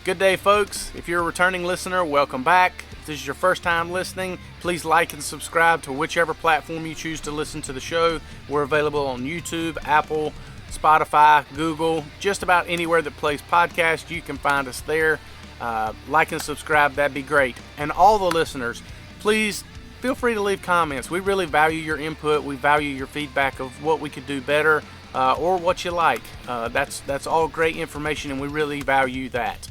Good day, folks. If you're a returning listener, welcome back. If this is your first time listening, please like and subscribe to whichever platform you choose to listen to the show. We're available on YouTube, Apple, Spotify, Google, just about anywhere that plays podcasts. You can find us there. Like and subscribe, that'd be great. And all the listeners, please feel free to leave comments. We really value your input. We value your feedback of what we could do better or what you like. That's all great information, and we really value that.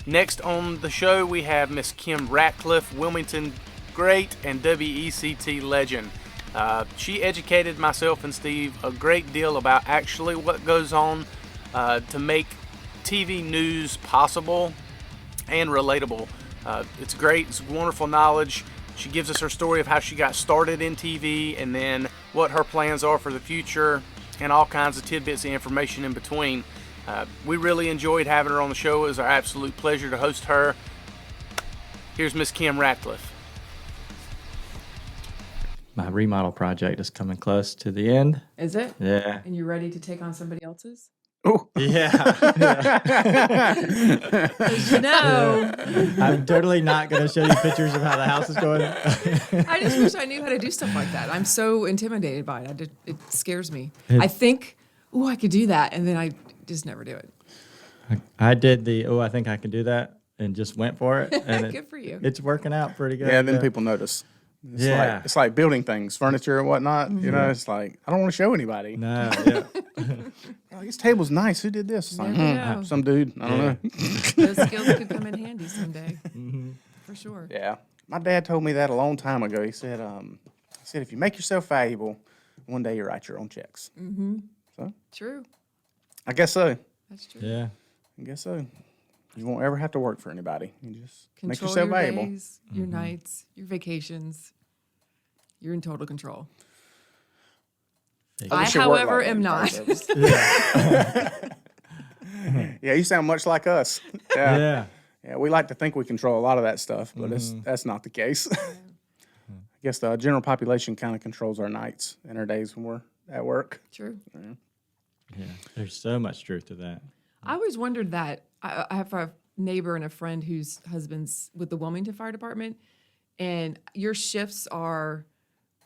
Next on the show, we have Miss Kim Ratcliffe, Wilmington great and WECT legend. She educated myself and Steve a great deal about actually what goes on to make TV news possible and relatable. It's great. It's wonderful knowledge. She gives us her story of how she got started in TV and then what her plans are for the future and all kinds of tidbits of information in between. We really enjoyed having her on the show. It was our absolute pleasure to host her. Here's Miss Kim Ratcliffe. My remodel project is coming close to the end. Is it? Yeah. And you're ready to take on somebody else's? Oh. Yeah. 'Cause you know. I'm totally not going to show you pictures of how the house is going. I just wish I knew how to do stuff like that. I'm so intimidated by it. It scares me. I think, I could do that, and then I just never do it. I did I think I can do that, and just went for it. And Good for you. It's working out pretty good. Yeah, then people notice. It's like building things, furniture and whatnot. Mm-hmm. You know, it's like, I don't want to show anybody. No, yeah. Oh, this table's nice. Who did this? It's like, some dude. I don't know. Those skills could come in handy someday. Mm-hmm. For sure. Yeah. My dad told me that a long time ago. He said, if you make yourself valuable, one day you write your own checks. Mm-hmm. So True. I guess so. That's true. Yeah. I guess so. You won't ever have to work for anybody. You just make Control yourself your valuable. days, your nights, your vacations. You're in total control. I, however, am not. Yeah, you sound much like us. Yeah. Yeah, we like to think we control a lot of that stuff, but that's not the case. I guess the general population kind of controls our nights and our days when we're at work. True. Yeah. There's so much truth to that. I always wondered that. I have a neighbor and a friend whose husband's with the Wilmington Fire Department, and your shifts are,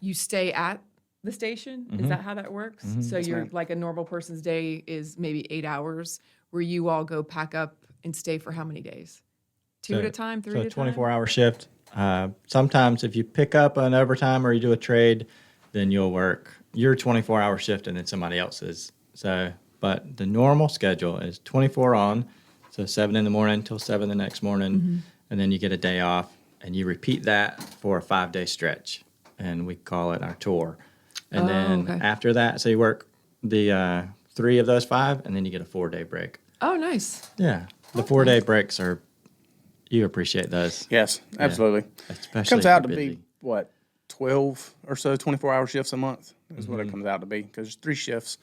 you stay at the station? Is that how that works? So you're like a normal person's day is maybe 8 hours, where you all go pack up and stay for how many days? Two at a time, three at a time? 24-hour shift. Sometimes if you pick up an overtime or you do a trade, then you'll work your 24-hour shift and then somebody else's. But the normal schedule is 24 on, so 7 in the morning till 7 the next morning, and then you get a day off, and you repeat that for a 5-day stretch, and we call it our tour. And after that, so you work the 3 of those 5, and then you get a 4-day break. Oh, nice. Yeah, the 4-day breaks are, you appreciate those. Yes, absolutely. Yeah, especially it comes out to be, 12 or so 24-hour shifts a month is what it comes out to be, because there's 3 shifts.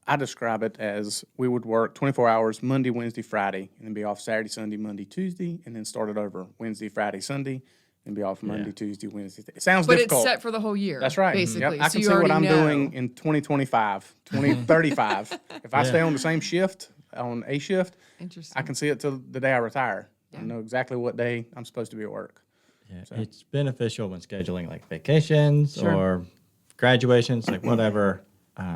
I describe it as we would work 24 hours Monday, Wednesday, Friday, and then be off Saturday, Sunday, Monday, Tuesday, and then start it over Wednesday, Friday, Sunday, and be off Monday, Tuesday, Wednesday. It sounds difficult. But it's set for the whole year. That's right. Basically. Yep. I can see what I'm doing in 2025, 2035. If I stay on the same shift, on a shift, I can see it till the day I retire. I know exactly what day I'm supposed to be at work. Yeah, so. It's beneficial when scheduling like vacations or graduations, like whatever.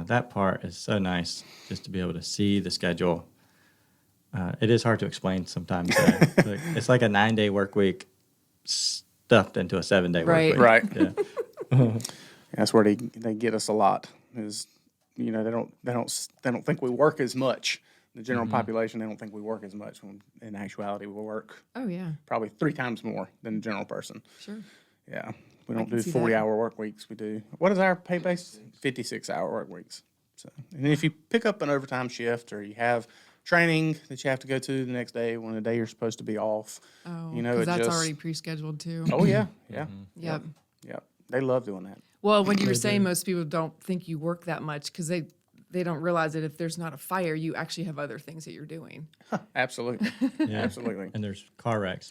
That part is so nice, just to be able to see the schedule. It is hard to explain sometimes. It's like a 9-day work week stuffed into a 7-day work week. Right. Yeah. That's where they get us a lot. Is they don't think we work as much. The general population, they don't think we work as much when in actuality we work. Oh yeah. Probably 3 times more than the general person. Sure. Yeah. We don't do 40-hour work weeks. We do, what is our pay base? 56-hour work weeks. So, and if you pick up an overtime shift or you have training that you have to go to the next day when the day you're supposed to be off, because that's already pre-scheduled too. Oh yeah, yeah. Yep. They love doing that. Well, when you were saying most people don't think you work that much because they don't realize that if there's not a fire, you actually have other things that you're doing. Absolutely. Yeah. Absolutely. And there's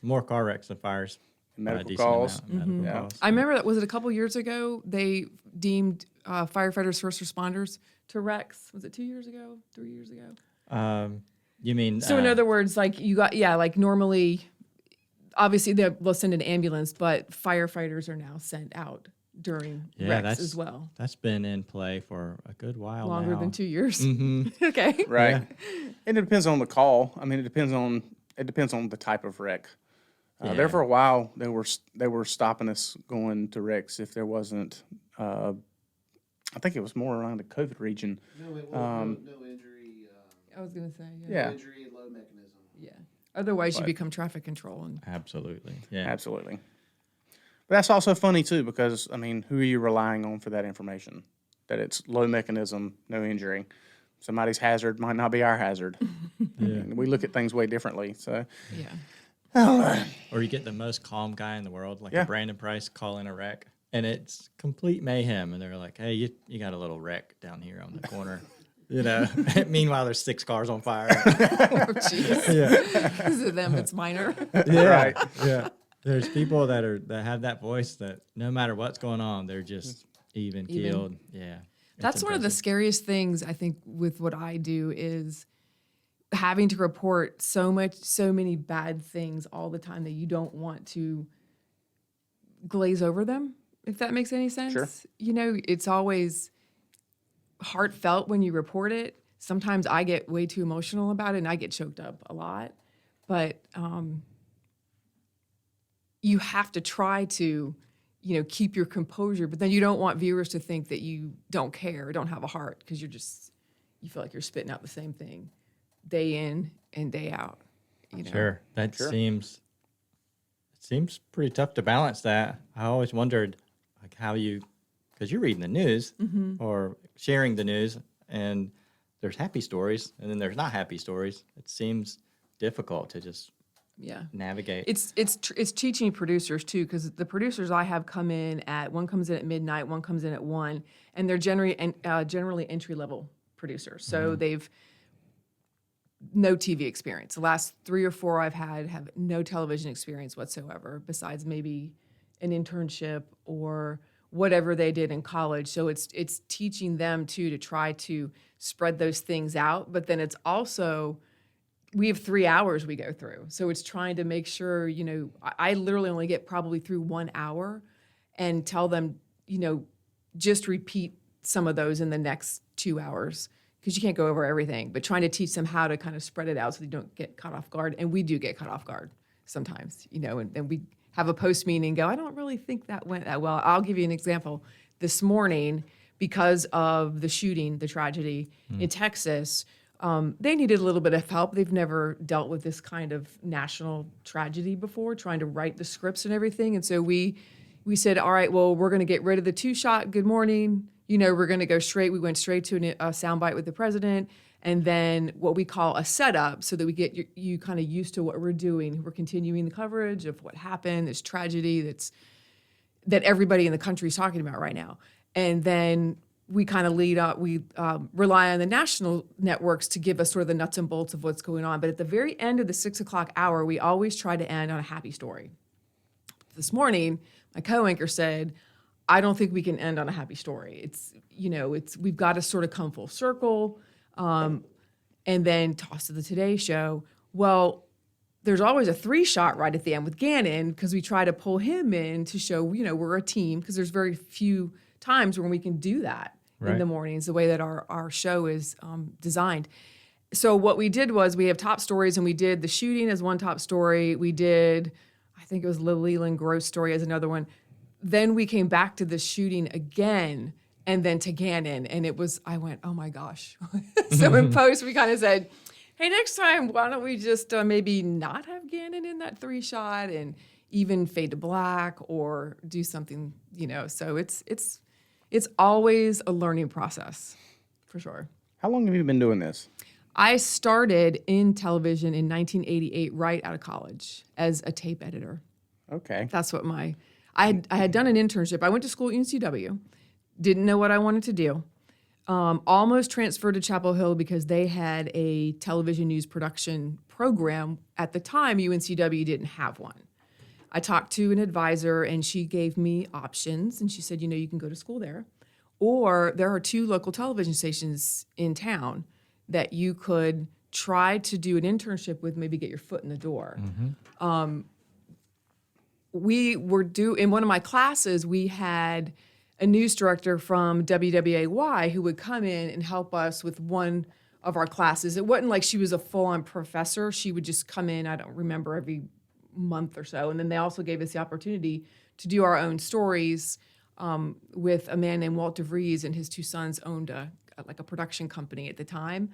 more car wrecks than fires. Medical calls. Medical calls. I remember that, was it a couple years ago, they deemed firefighters, first responders to wrecks. Was it 2 years ago, 3 years ago? You mean So in other words, like like normally, obviously they'll send an ambulance, but firefighters are now sent out during wrecks as well. That's been in play for a good while Longer now. than 2 years. Okay. Right. And it depends on the call. I mean, it depends on the type of wreck. There for a while, they were stopping us going to wrecks if there wasn't. I think it was more around the COVID region. No, it was no injury. I was gonna say Yeah. No injury and low mechanism. yeah. Otherwise, you But- become traffic control, and Absolutely. Yeah. Absolutely. But that's also funny too, because I mean, who are you relying on for that information? That it's low mechanism, no injury. Somebody's hazard might not be our hazard. And we look at things way differently. So yeah. I don't know. Or you get the most calm guy in the world, like Yeah. a Brandon Price calling a wreck, and it's complete mayhem. And they're like, "Hey, you got a little wreck down here on the corner." Meanwhile, there's 6 cars on fire. Oh, jeez. yeah. Because of them, it's minor. Yeah. Right. Yeah. There's people that have that voice that no matter what's going on, they're just even keeled. Yeah. That's one of the scariest things I think with what I do is having to report so many bad things all the time that you don't want to glaze over them, if that makes any sense. Sure. You know, it's always heartfelt when you report it. Sometimes I get way too emotional about it and I get choked up a lot. But you have to try to, keep your composure, but then you don't want viewers to think that you don't care or don't have a heart because you feel like you're spitting out the same thing day in and day out. Sure. That seems pretty tough to balance that. I always wondered like how because you're reading the news or sharing the news, and there's happy stories and then there's not happy stories. It seems difficult to just navigate. It's teaching producers too, because the producers I have one comes in at midnight, one comes in at 1, and they're generally entry level producers. So they've no TV experience. The last 3 or 4 I've had have no television experience whatsoever, besides maybe an internship or whatever they did in college. So it's teaching them too to try to spread those things out. But then it's also, we have 3 hours we go through. So it's trying to make sure, I literally only get probably through 1 hour and tell them, just repeat some of those in the next 2 hours because you can't go over everything, but trying to teach them how to kind of spread it out so they don't get caught off guard. And we do get caught off guard sometimes, and we have a post meeting and go, I don't really think that went that well. I'll give you an example. This morning, because of the shooting, the tragedy in Texas, they needed a little bit of help. They've never dealt with this kind of national tragedy before, trying to write the scripts and everything. And so we said, all right, well, we're going to get rid of the 2-shot good morning. We're going to go straight. We went straight to a soundbite with the president, and then what we call a setup so that we get you kind of used to what we're doing. We're continuing the coverage of what happened, this tragedy that everybody in the country is talking about right now. And then we kind of lead up. We rely on the national networks to give us sort of the nuts and bolts of what's going on. But at the very end of the 6 o'clock hour, we always try to end on a happy story. This morning, my co-anchor said, I don't think we can end on a happy story. We've got to sort of come full circle and then toss to the Today Show. Well, there's always a 3-shot right at the end with Gannon because we try to pull him in to show, we're a team because there's very few times when we can do that in the mornings, the way that our show is designed. So what we did was we have top stories, and we did the shooting as one top story. We did, I think it was the Leland Gross story as another one. Then we came back to the shooting again, and then to Gannon, and I went, oh my gosh. So in post, we kind of said, hey, next time, why don't we just maybe not have Gannon in that 3-shot and even fade to black or do something, So it's always a learning process, for sure. How long have you been doing this? I started in television in 1988, right out of college, as a tape editor. Okay. That's what I had done an internship. I went to school at UNCW, didn't know what I wanted to do. Almost transferred to Chapel Hill because they had a television news production program. At the time, UNCW didn't have one. I talked to an advisor, and she gave me options. And she said, you can go to school there. Or there are 2 local television stations in town that you could try to do an internship with, maybe get your foot in the door. We were in one of my classes, we had a news director from WWAY who would come in and help us with one of our classes. It wasn't like she was a full-on professor. She would just come in, I don't remember, every month or so. And then they also gave us the opportunity to do our own stories with a man named Walt DeVries, and his two sons owned a production company at the time.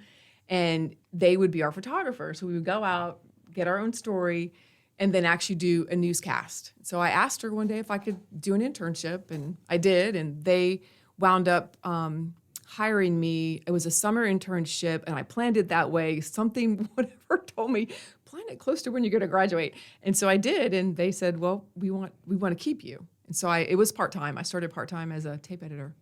And they would be our photographers. So we would go out, get our own story, and then actually do a newscast. So I asked her one day if I could do an internship, and I did. And they wound up hiring me. It was a summer internship, and I planned it that way. Something, whatever, told me, plan it close to when you're going to graduate. And so I did, and they said, well, we want to keep you. And so it was part-time. I started part-time as a tape editor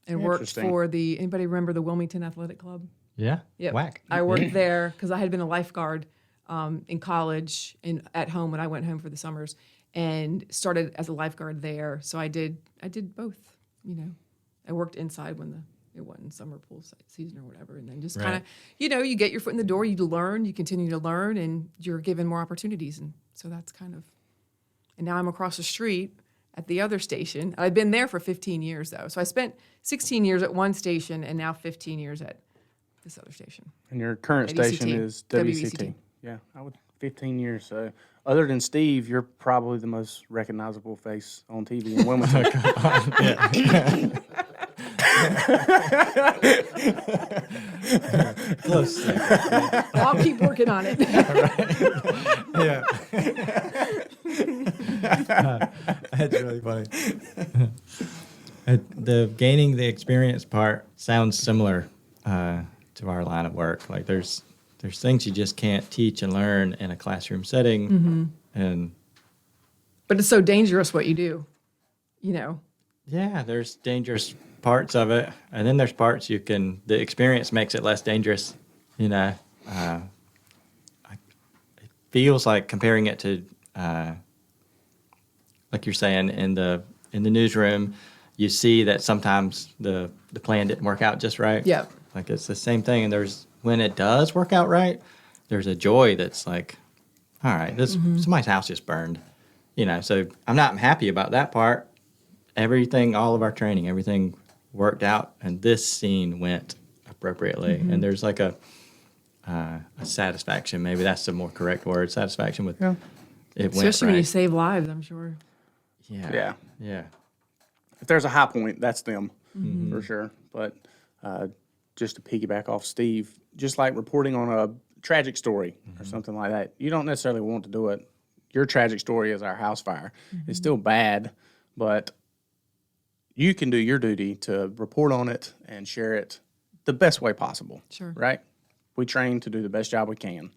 and worked for anybody remember the Wilmington Athletic Club? Yeah. Yep. Whack. I worked there because I had been a lifeguard in college and at home when I went home for the summers, and started as a lifeguard there. So I did both. I worked inside when it wasn't summer pool season or whatever, and then just kind of you get your foot in the door, you learn, you continue to learn, and you're given more opportunities, and so that's kind of. And now I'm across the street at the other station. I've been there for 15 years though, so I spent 16 years at one station and now 15 years at this other station. And your current WCT. station is WCT. Yeah, I would 15 years. So other than Steve, you're probably the most recognizable face on TV in Wilmington. Close. I'll keep working on it. Yeah. That's really funny. The gaining the experience part sounds similar to our line of work. Like there's things you just can't teach and learn in a classroom setting, and But it's so dangerous what you do, yeah, there's dangerous parts of it, and then there's parts the experience makes it less dangerous. It feels like comparing it to, like you're saying, in the newsroom, you see that sometimes the plan didn't work out just right. Yep. Like it's the same thing, and when it does work out right, there's a joy that's like, all right, somebody's house just burned, So I'm not happy about that part. Everything, all of our training, everything worked out, and this scene went appropriately. And there's like a satisfaction, maybe that's the more correct word, satisfaction with it went Especially when you right. save lives, I'm sure. Yeah. If there's a high point, that's them for sure. But just to piggyback off Steve, just like reporting on a tragic story or something like that, you don't necessarily want to do it. Your tragic story is our house fire. It's still bad, but you can do your duty to report on it and share it the best way possible. Sure. Right? We train to do the best job we can,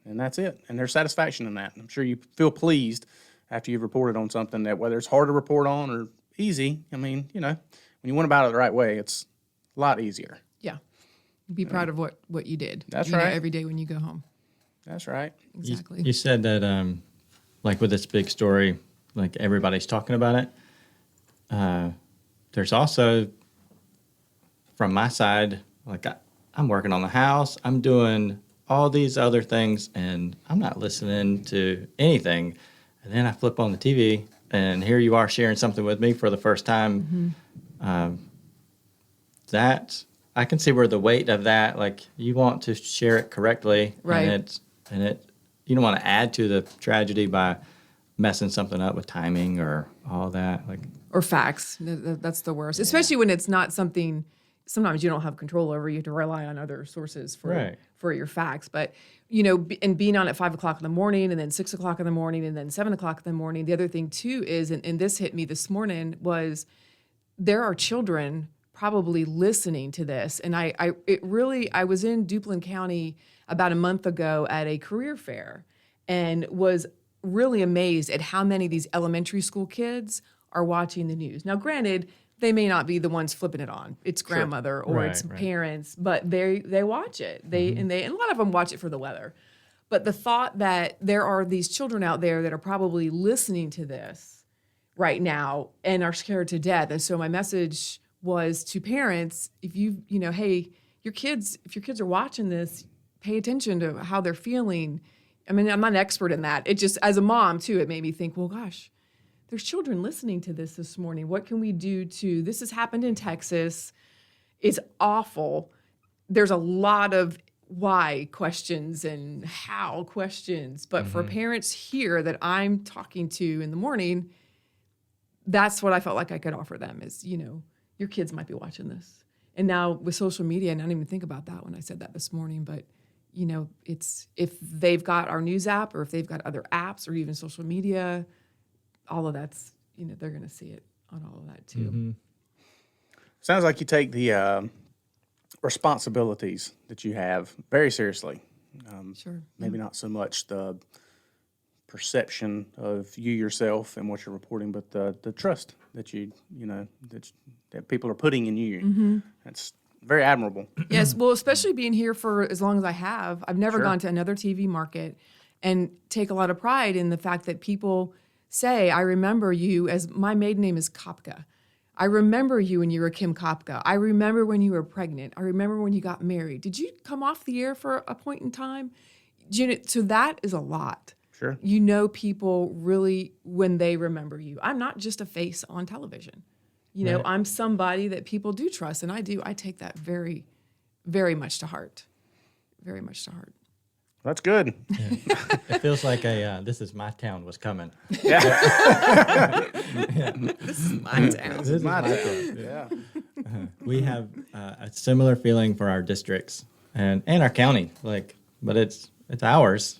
and that's it. And there's satisfaction in that. I'm sure you feel pleased after you've reported on something that, whether it's hard to report on or easy, when you went about it the right way, it's a lot easier. Yeah. Be proud of what you did. That's right. Every day when you go home. That's right. Exactly. You said that, like with this big story, like everybody's talking about it. There's also, from my side, like I'm working on the house, I'm doing all these other things, and I'm not listening to anything. And then I flip on the TV, and here you are sharing something with me for the first time. That I can see where the weight of that, like you want to share it correctly, Right. and you don't want to add to the tragedy by messing something up with timing or all that. Like Or facts. That's the worst. Especially when it's not something sometimes you don't have control over. You have to rely on other sources for your facts. But, and being on at 5 o'clock in the morning, and then 6 o'clock in the morning, and then 7 o'clock in the morning. The other thing too is, and this hit me this morning, was there are children probably listening to this. And I was in Duplin County about a month ago at a career fair, and was really amazed at how many of these elementary school kids are watching the news. Now, granted, they may not be the ones flipping it on. It's grandmother or it's parents, but they watch it. And a lot of them watch it for the weather. But the thought that there are these children out there that are probably listening to this right now and are scared to death. And so my message was to parents: if if your kids are watching this, pay attention to how they're feeling. I mean, I'm not an expert in that. It just, as a mom too, it made me think, well, gosh, there's children listening to this morning. What can we do this has happened in Texas. It's awful. There's a lot of why questions and how questions. But for parents here that I'm talking to in the morning, that's what I felt like I could offer them is, your kids might be watching this. And now with social media, and I didn't even think about that when I said that this morning, but it's if they've got our news app or if they've got other apps or even social media, all of that's, they're going to see it on all of that too. Mm-hmm. Sounds like you take the responsibilities that you have very seriously. Sure. Maybe not so much the perception of you yourself and what you're reporting, but the trust that that people are putting in you. That's very admirable. Yes, well, especially being here for as long as I have, I've never Sure. gone to another TV market, and take a lot of pride in the fact that people say, I remember you as my maiden name is Kopka. I remember you when you were Kim Kopka. I remember when you were pregnant. I remember when you got married. Did you come off the air for a point in time? So that is a lot. Sure. People really, when they remember you. I'm not just a face on television. Right. I'm somebody that people do trust, and I do. I take that very, very much to heart. Very much to heart. That's good. It feels like this is my town was coming. This is my town. This is my town. Yeah. We have a similar feeling for our districts and our county, but it's ours,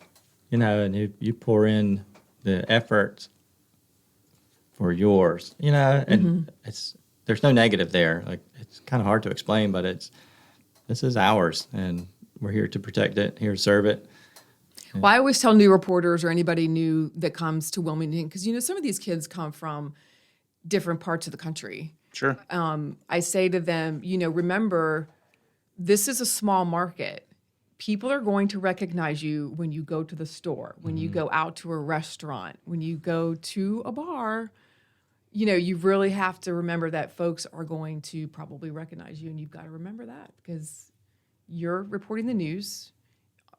and you pour in the effort for yours, and there's no negative there. It's kind of hard to explain, but this is ours, and we're here to protect it, here to serve it. Well, I always tell new reporters or anybody new that comes to Wilmington, because some of these kids come from different parts of the country. Sure. I say to them, remember, this is a small market. People are going to recognize you when you go to the store, when you go out to a restaurant, when you go to a bar. You really have to remember that folks are going to probably recognize you, and you've got to remember that because you're reporting the news,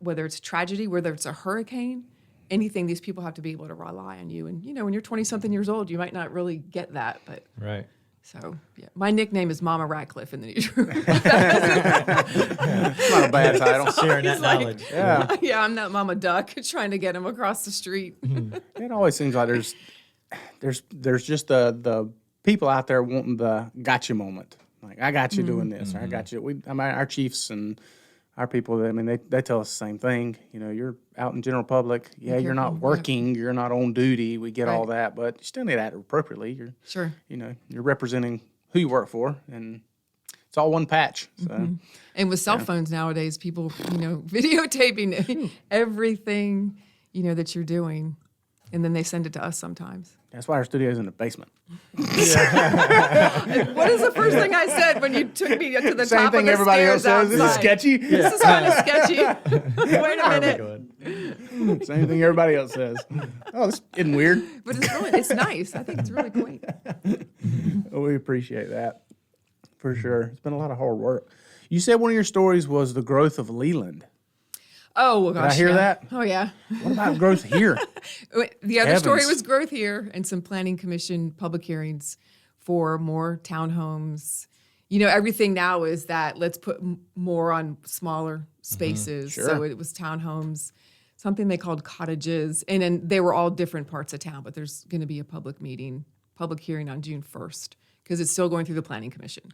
whether it's tragedy, whether it's a hurricane, anything, these people have to be able to rely on you. And, when you're 20-something years old, you might not really get that, but... Right. So, yeah. My nickname is Mama Ratcliffe in the newsroom. It's not a bad title. Sharing that He's like- knowledge. Yeah. Yeah, I'm that Mama Duck trying to get him across the street. It always seems like there's just the people out there wanting the gotcha moment. Like, I got you doing this, or I got you. Our chiefs and our people, they tell us the same thing. You're out in general public. Yeah, you're not careful, working. You're not on duty. We get all Right. that, but you still need to act appropriately. You're Sure. You're representing who you work for, and it's all one patch. So And with cell phones nowadays, people, videotaping everything, that you're doing. And then they send it to us sometimes. that's why our studio's in the basement. What is the first thing I said when you took me to the Same top thing of the everybody else stairs says. This is outside? sketchy. This is kind of sketchy. Wait a minute. Same thing everybody else says. Oh, this isn't weird. But it's nice. I think it's really quaint. Well, we appreciate that for sure. It's been a lot of hard work. You said one of your stories was the growth of Leland. Oh, well, gosh. I hear yeah. that? Oh, yeah. What about growth here? The other story Heavens. was growth here and some planning commission public hearings for more townhomes. Everything now is that let's put more on smaller spaces. Sure. So it was townhomes, something they called cottages. And then they were all different parts of town, but there's going to be a public hearing on June 1st because it's still going through the planning commission.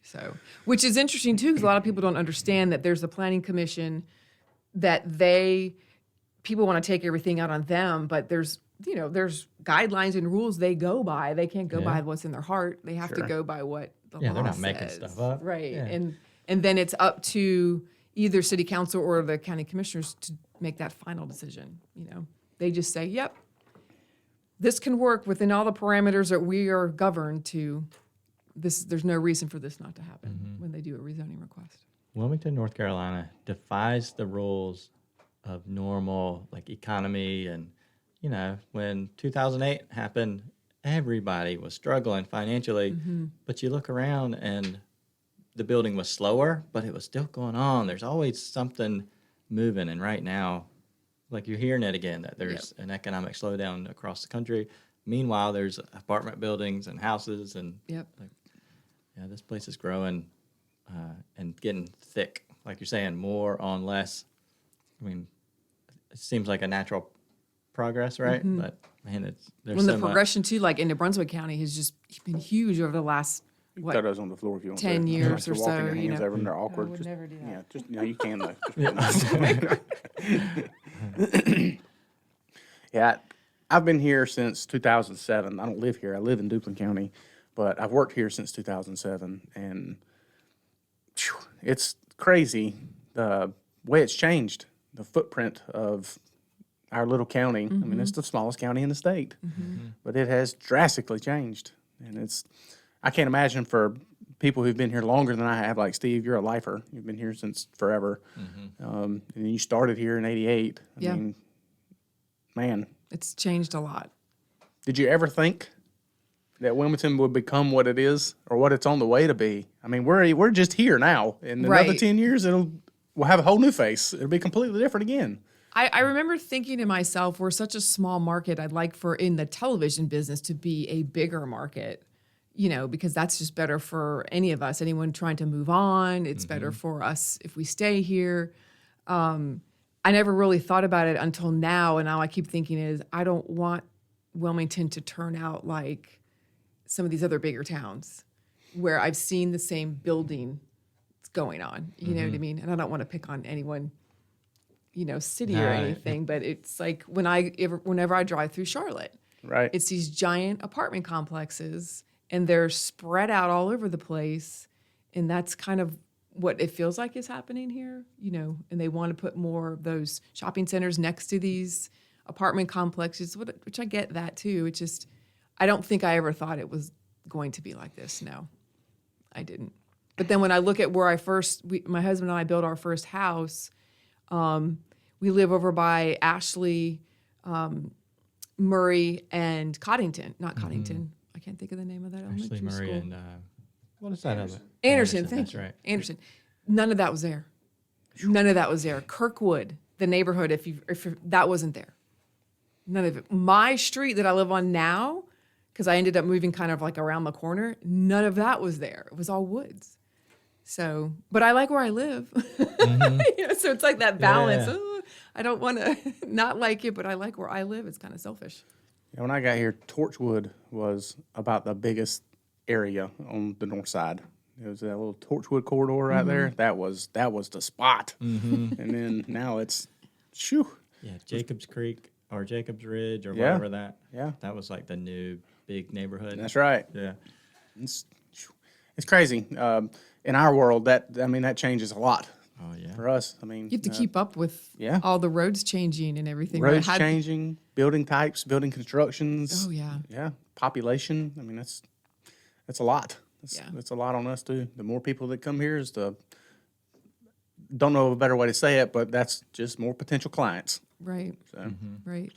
So, which is interesting too, because a lot of people don't understand that there's a planning commission that people want to take everything out on them, but there's guidelines and rules they go by. They can't go by what's in their heart. They have to Sure. go by what the law Yeah, they're not says. making stuff up. Right. Yeah. And then it's up to either city council or the county commissioners to make that final decision. They just say, yep, this can work within all the parameters that we are governed to. There's no reason for this not to happen when they do a rezoning request. Wilmington, North Carolina defies the rules of normal economy, and when 2008 happened, everybody was struggling financially. But you look around and the building was slower, but it was still going on. There's always something moving. And right now, like you're hearing it again, that there's an economic slowdown across the country. Meanwhile, there's apartment buildings and houses, and Yep. this place is growing and getting thick. Like you're saying, more on less. I mean, it seems like a natural progress, right? But man, there's When so the progression too, like in New Brunswick County, has just been huge over the last Throw those on the floor if you want 10 to. years You're or walking so, your you hands know. over and they're awkward. I would just, never do that. Yeah, just you can though. Yeah, I've been here since 2007. I don't live here. I live in Duplin County, but I've worked here since 2007, and phew, it's crazy the way it's changed. The footprint of our little county. I mean, it's the smallest county in the state, but it has drastically changed, and I can't imagine for people who've been here longer than I have. Like Steve, you're a lifer. You've been here since forever, and you started here in '88. I Yeah. mean, man, It's changed a lot. did you ever think that Wilmington would become what it is or what it's on the way to be? I mean, we're just here now. In another Right. 10 years, we'll have a whole new face. It'll be completely different again. I remember thinking to myself, we're such a small market. I'd like for in the television business to be a bigger market, because that's just better for any of us, anyone trying to move on. It's better for us if we stay here. I never really thought about it until now. And now I keep thinking I don't want Wilmington to turn out like some of these other bigger towns where I've seen the same building going on. You know what I mean? And I don't want to pick on anyone city or No. anything, but it's like whenever I drive through Charlotte, Right. it's these giant apartment complexes and they're spread out all over the place. And that's kind of what it feels like is happening here, and they want to put more of those shopping centers next to these apartment complexes, which I get that too. It's just, I don't think I ever thought it was going to be like this. No, I didn't. But then when I look at where my husband and I built our first house, we live over by Ashley, Murray, and Coddington. Not Coddington. I can't think of the name of that Ashley elementary Murray school. and what is that other? Anderson, thank that's you. right. Anderson. None of that was there. None of that was there. Kirkwood, the neighborhood, if that wasn't there. None of it. My street that I live on now, because I ended up moving kind of like around the corner, none of that was there. It was all woods. So, but I like where I live. So it's like that balance. Yeah. Oh, I don't want to not like it, but I like where I live. It's kind of selfish. Yeah, when I got here, Torchwood was about the biggest area on the north side. It was that little Torchwood corridor right there. That was the spot. And then now it's, shoo. Yeah, Jacobs Creek or Jacobs Ridge or Yeah. whatever that. Yeah. That was like the new big neighborhood. That's right. Yeah. It's crazy. In our world, that changes a lot Oh yeah. for us. I mean, You have to keep up with yeah. all the roads changing and everything. roads How- changing, building types, building constructions. Oh, yeah. Yeah, population. I mean, that's a lot. Yeah. It's a lot on us too. The more people that come here don't know of a better way to say it, but that's just more potential clients. Right. So Right.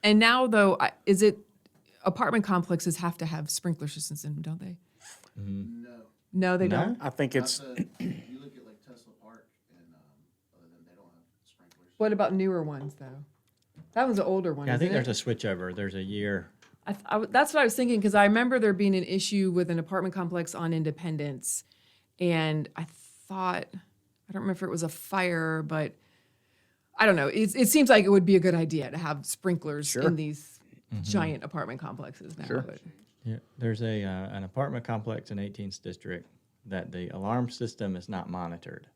And now, though, is it apartment complexes have to have sprinkler systems in them, don't they? No. No, they No? don't. I think it's You look at like Tesla Park and other than they don't have sprinklers. What about newer ones, though? That was an older one. Yeah, I think isn't there's it? a switchover. There's a year. That's what I was thinking because I remember there being an issue with an apartment complex on Independence, and I thought I don't remember if it was a fire, but I don't know. It seems like it would be a good idea to have sprinklers Sure. in these giant apartment complexes now. Sure. But Yeah, there's an apartment complex in 18th District that the alarm system is not monitored.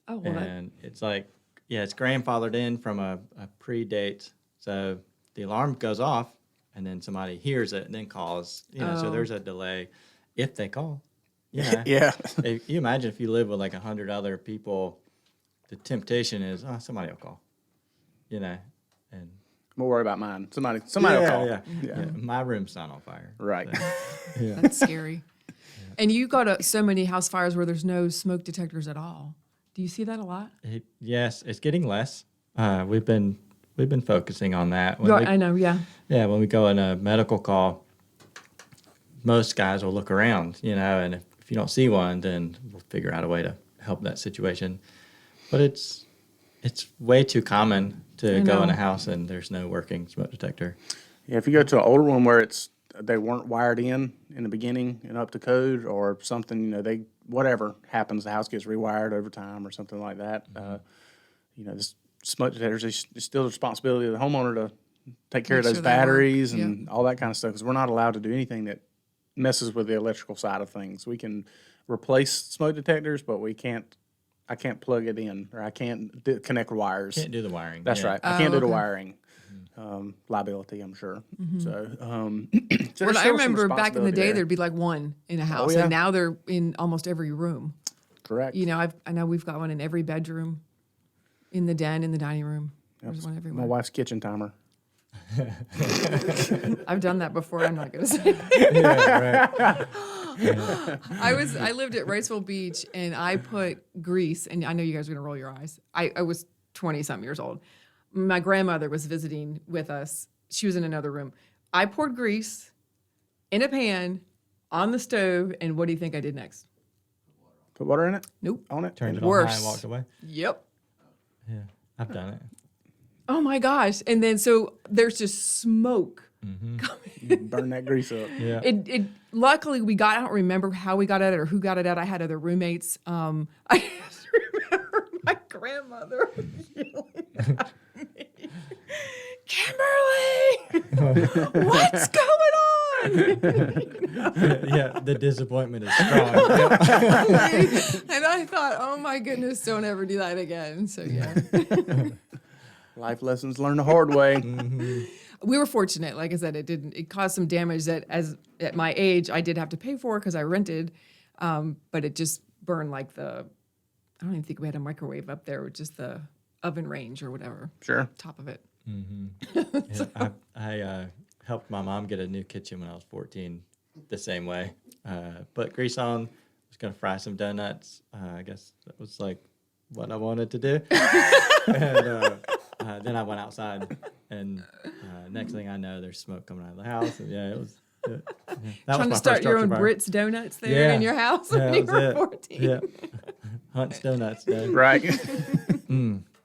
oh well, And it's like, yeah, it's grandfathered in from a predate. So the alarm goes off and then somebody hears it and then calls. So Oh. there's a delay if they call. Yeah. yeah. If you imagine if you live with like 100 other people, the temptation is, somebody will call. And I'm more worried about mine. Somebody will call. Yeah. My room's not on fire. Right. Yeah. that's scary. And you go to so many house fires where there's no smoke detectors at all. Do you see that a lot? Yes, it's getting less. We've been focusing on that. I know. Yeah. Yeah, when we go on a medical call, most guys will look around, and if you don't see one, then we'll figure out a way to help that situation. But it's it's way too common to I go in know. a house and there's no working smoke detector. Yeah, if you go to an older one where they weren't wired in the beginning and up to code or something, they whatever happens, the house gets rewired over time or something like that. This smoke detectors is still the responsibility of the homeowner to take care of Make those sure they work. batteries Yep. and all that kind of stuff because we're not allowed to do anything that messes with the electrical side of things. We can replace smoke detectors, but I can't plug it in or I can't connect wires. Can't do the wiring. That's yeah. right. I can't do the okay. wiring. Liability, I'm sure. So, so Well, there's I still some remember back in the responsibility day, there. there'd be like one in a house, yeah. and now they're in almost every room. Correct. I know we've got one in every bedroom, in the den, in the dining room. There's one My everywhere. wife's kitchen timer. I've done that before. I'm not going to say. Yeah, right. I lived at Riceville Beach, and I put grease. And I know you guys are going to roll your eyes. I was 20-something years old. My grandmother was visiting with us. She was in another room. I poured grease in a pan on the stove, and what do you think I did next? Put water in it? Nope. On it? Turned it on high Worse. and walked away. Yep. Yeah, I've done it. Oh my gosh! And then so there's just smoke. Burn that grease up. Yeah. It luckily I don't remember how we got at it or who got it at. I had other roommates. I just remember my grandmother yelling at me, Kimberly, what's going on? Yeah, the disappointment is strong. Yep. And I thought, oh my goodness, don't ever do that again. So yeah. Life lessons learned the hard way. We were fortunate. Like I said, it caused some damage that at my age, I did have to pay for because I rented. But it just burned I don't even think we had a microwave up there, just the oven range or whatever. Sure. Top of it. Yeah, I helped my mom get a new kitchen when I was 14 the same way. Put grease on, was going to fry some donuts. I guess that was like what I wanted to do. And then I went outside, and next thing I know, there's smoke coming out of the house. And yeah, it was. That Trying was to my start first your own structure fire. Brits donuts there in your house when you that were was it. 14. Yeah, Hunt's Donuts Day. Right.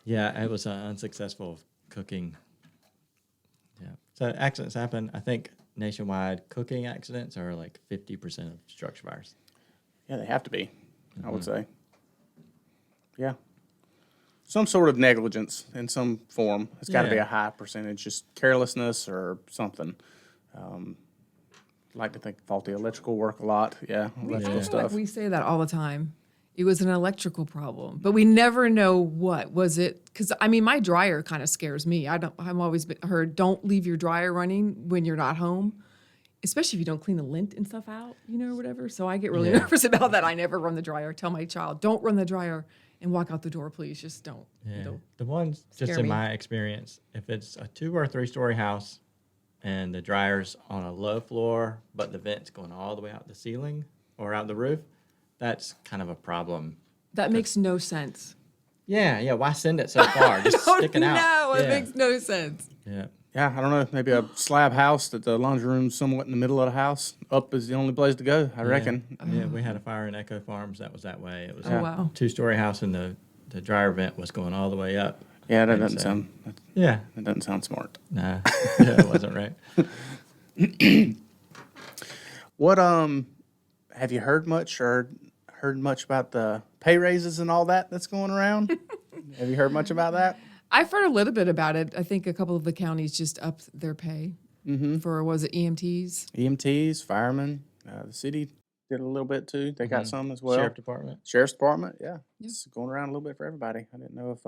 Yeah, it was unsuccessful cooking. Yeah, so accidents happen. I think nationwide cooking accidents are like 50% of structure fires. Yeah, they have to be, I would say. Yeah. Some sort of negligence in some form. It's got to be Yeah. a high percentage, just carelessness or something. Like to think faulty electrical work a lot. Yeah, electrical I feel stuff. like we say that all the time. It was an electrical problem, but we never know what was it. Because I mean, my dryer kind of scares me. I've always been heard don't leave your dryer running when you're not home, especially if you don't clean the lint and stuff out, or whatever. So I get really nervous about that. I never run the dryer. Tell my child, don't run the dryer and walk out the door, please. Just don't. Yeah, Don't. the ones just scare in me. my experience, if it's a 2 or 3 story house, and the dryer's on a low floor, but the vent's going all the way out the ceiling or out the roof, that's kind of a problem. That makes no sense. Yeah. Why send it so far? Just sticking out. No, it Yeah. makes no sense. Yeah. Yeah, I don't know. Maybe a slab house that the laundry room's somewhat in the middle of the house. Up is the only place to go, I reckon. Yeah, we had a fire in Echo Farms that was that way. It was Oh, a wow. 2-story house, and the dryer vent was going all the way up. Yeah, that And doesn't so- sound. Yeah. That doesn't sound smart. Nah, it wasn't right. What have you heard much about the pay raises and all that's going around? Have you heard much about that? I've heard a little bit about it. I think a couple of the counties just upped their pay for, was it EMTs? EMTs, firemen, the city did a little bit too. They got some as well. Sheriff Department. Sheriff's Department, yeah. It's going around a little bit for everybody. I didn't know if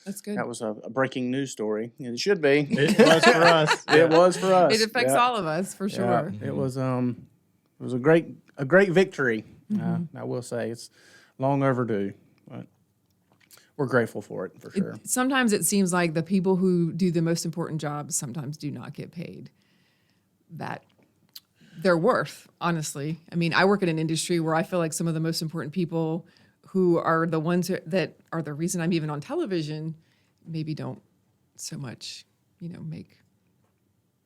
That's good. that was a breaking news story. It should be. It was for us. It was for us. It affects Yeah. all of us for sure. Yeah, it was a great victory. I will say it's long overdue, but we're grateful for it for sure. Sometimes it seems like the people who do the most important jobs sometimes do not get paid that they're worth, honestly. I mean, I work in an industry where I feel like some of the most important people who are the ones that are the reason I'm even on television maybe don't so much, make,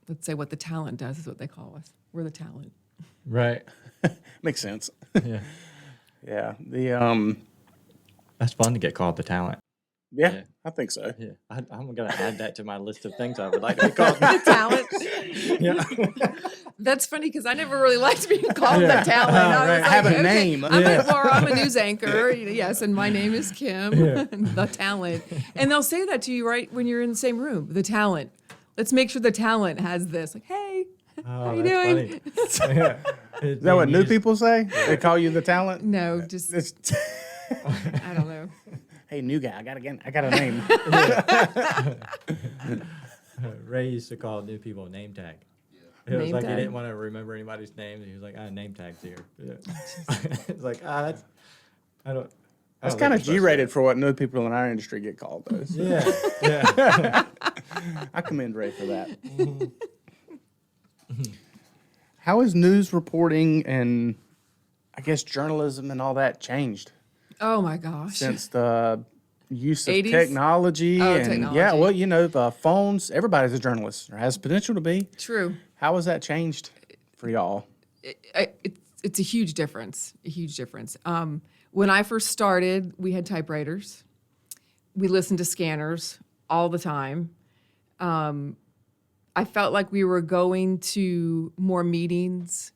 let's say what the talent does is what they call us. We're the talent. Right. Makes sense. Yeah. Yeah, the That's fun to get called the talent. Yeah, I think so. Yeah, I'm going to add that to my list of things I would like to be called. The talent. Yeah. That's funny because I never really liked being called Yeah. the talent. I was Right. like, Have a okay, name. I'm a news anchor. Yes, and my name is Kim, the talent. And they'll say that to you right when you're in the same room. The talent. Let's make sure the talent has this. Like, hey, how you doing? Funny. Yeah. Is that what new people say? They call you the talent? No, just It's, I don't know. hey, new guy, I got a name. Ray used to call new people name tag. It was Name like tag. he didn't want to remember anybody's name. He was like, name tag's here. Yeah. It's like, that's, I don't. That's kind of G-rated for what new people in our industry get called, though. So Yeah. I commend Ray for that. How has news reporting and, I guess, journalism and all that changed Oh my gosh. since the use of 80s? technology? Oh, And technology. yeah, well, the phones, everybody's a journalist or has potential to be. True. How has that changed for y'all? It's a huge difference. A huge difference. When I first started, we had typewriters. We listened to scanners all the time. I felt like we were going to more meetings.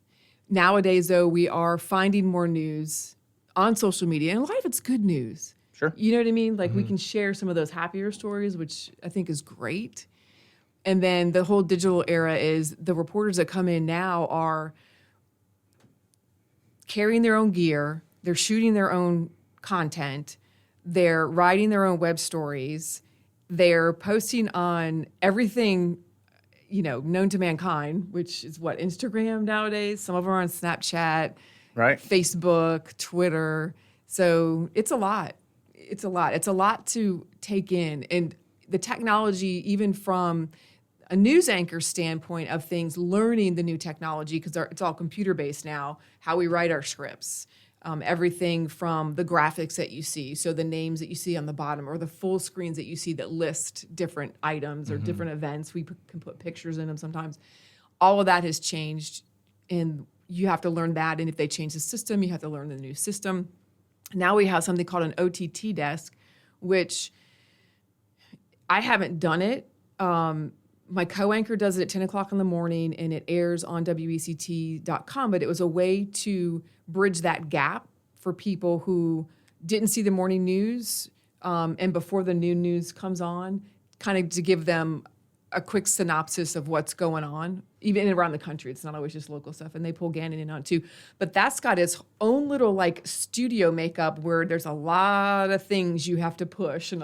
Nowadays, though, we are finding more news on social media, and a lot of it's good news. Sure. You know what I mean? Like we can share some of those happier stories, which I think is great. And then the whole digital era is the reporters that come in now are carrying their own gear, they're shooting their own content, they're writing their own web stories, they're posting on everything, known to mankind, which is what, Instagram nowadays. Some of them are on Snapchat, Right. Facebook, Twitter. So it's a lot. It's a lot. It's a lot to take in. And the technology, even from a news anchor standpoint of things, learning the new technology, because it's all computer-based now, how we write our scripts, everything from the graphics that you see, so the names that you see on the bottom, or the full screens that you see that list different items or different events. We can put pictures in them sometimes. All of that has changed, and you have to learn that. And if they change the system, you have to learn the new system. Now we have something called an OTT desk, which I haven't done it. My co-anchor does it at 10 o'clock in the morning, and it airs on WECT.com, but it was a way to bridge that gap for people who didn't see the morning news, and before the new news comes on, kind of to give them a quick synopsis of what's going on, even around the country. It's not always just local stuff, and they pull Gannon in on too. But that's got its own little studio makeup where there's a lot of things you have to push, and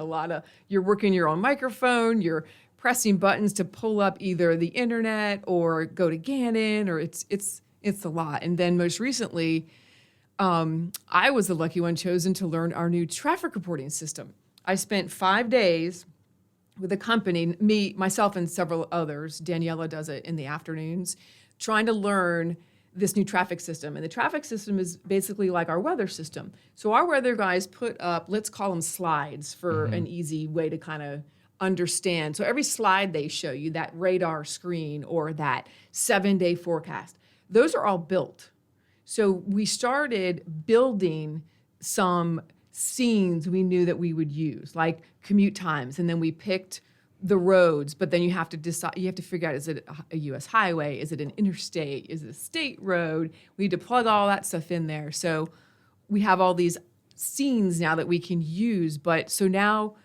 you're working your own microphone, you're pressing buttons to pull up either the internet or go to Gannon, or it's a lot. And then most recently, I was the lucky one chosen to learn our new traffic reporting system. I spent 5 days with a company, myself and several others, Daniela does it in the afternoons, trying to learn this new traffic system. And the traffic system is basically like our weather system. So our weather guys put up, let's call them slides for an easy way to kind of understand. So every slide they show you, that radar screen or that 7-day forecast, those are all built. So we started building some scenes we knew that we would use, like commute times, and then we picked the roads, but then you have to decide, you have to figure out, is it a U.S. highway? Is it an interstate? Is it a state road? We need to plug all that stuff in there. So we have all these scenes now that we can use, but so now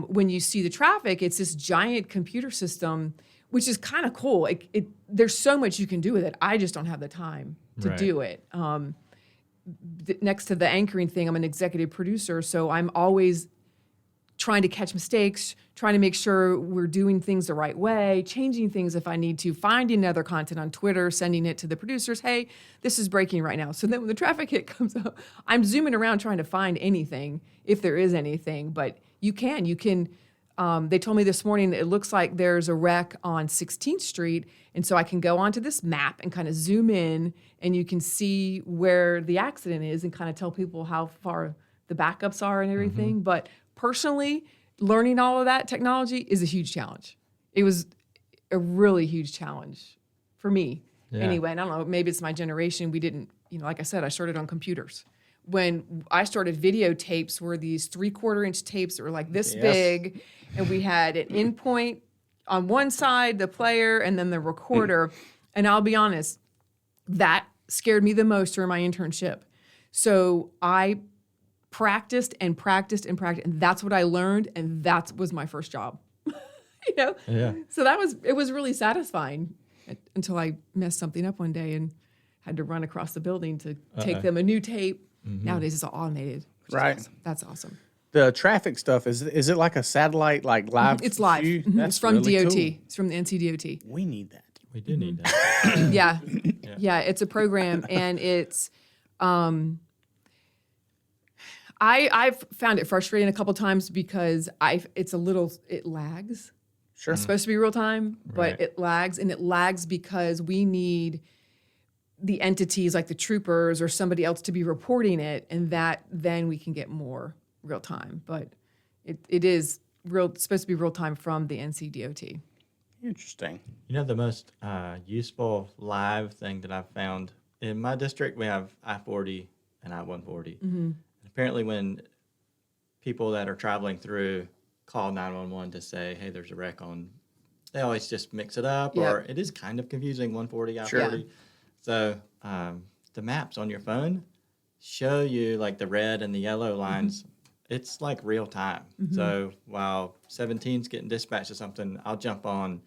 when you see the traffic, it's this giant computer system, which is kind of cool. There's so much you can do with it. I just don't have the time to do it. Next to the anchoring thing, I'm an executive producer, so I'm always trying to catch mistakes, trying to make sure we're doing things the right way, changing things if I need to, finding other content on Twitter, sending it to the producers, hey, this is breaking right now. So then when the traffic hit comes up, I'm zooming around trying to find anything, if there is anything, but you can, they told me this morning that it looks like there's a wreck on 16th Street, and so I can go onto this map and kind of zoom in, and you can see where the accident is and kind of tell people how far the backups are and everything. But personally, learning all of that technology is a huge challenge. It was a really huge challenge for me anyway. And I don't know, maybe it's my generation. We didn't, like I said, I started on computers. when I started, videotapes were these 3/4-inch tapes that were like this Yes. big, and we had an in point on one side, the player, and then the recorder. And I'll be honest, that scared me the most during my internship. So I practiced and practiced and practiced, and that's what I learned, and that was my first job. Yeah. So it was really satisfying until I messed something up one day and had to run across the building to take them a new tape. Nowadays it's all automated. which is Right. awesome. That's awesome. The traffic stuff, is it like a satellite, like live? It's live. view? Mhm. That's It's from really DOT. cool. It's from the NCDOT. We need that. We do need that. Yeah. Yeah, it's a program, and it's I've found it frustrating a couple times because it lags. Sure. It's supposed to be real time, but Right. it lags, and it lags because we need the entities like the troopers or somebody else to be reporting it, and that then we can get more real time. But it is real. It's supposed to be real time from the NCDOT. Interesting. You know, the most useful live thing that I've found in my district, we have I-40 and I-140. Apparently, when people that are traveling through call 911 to say, hey, there's a wreck on, they always just mix it up, Yeah. or it is kind of confusing, 140, I-40. Sure. So the maps on your phone show you like the red and the yellow lines. It's like real time. So while 17's getting dispatched to something, I'll jump on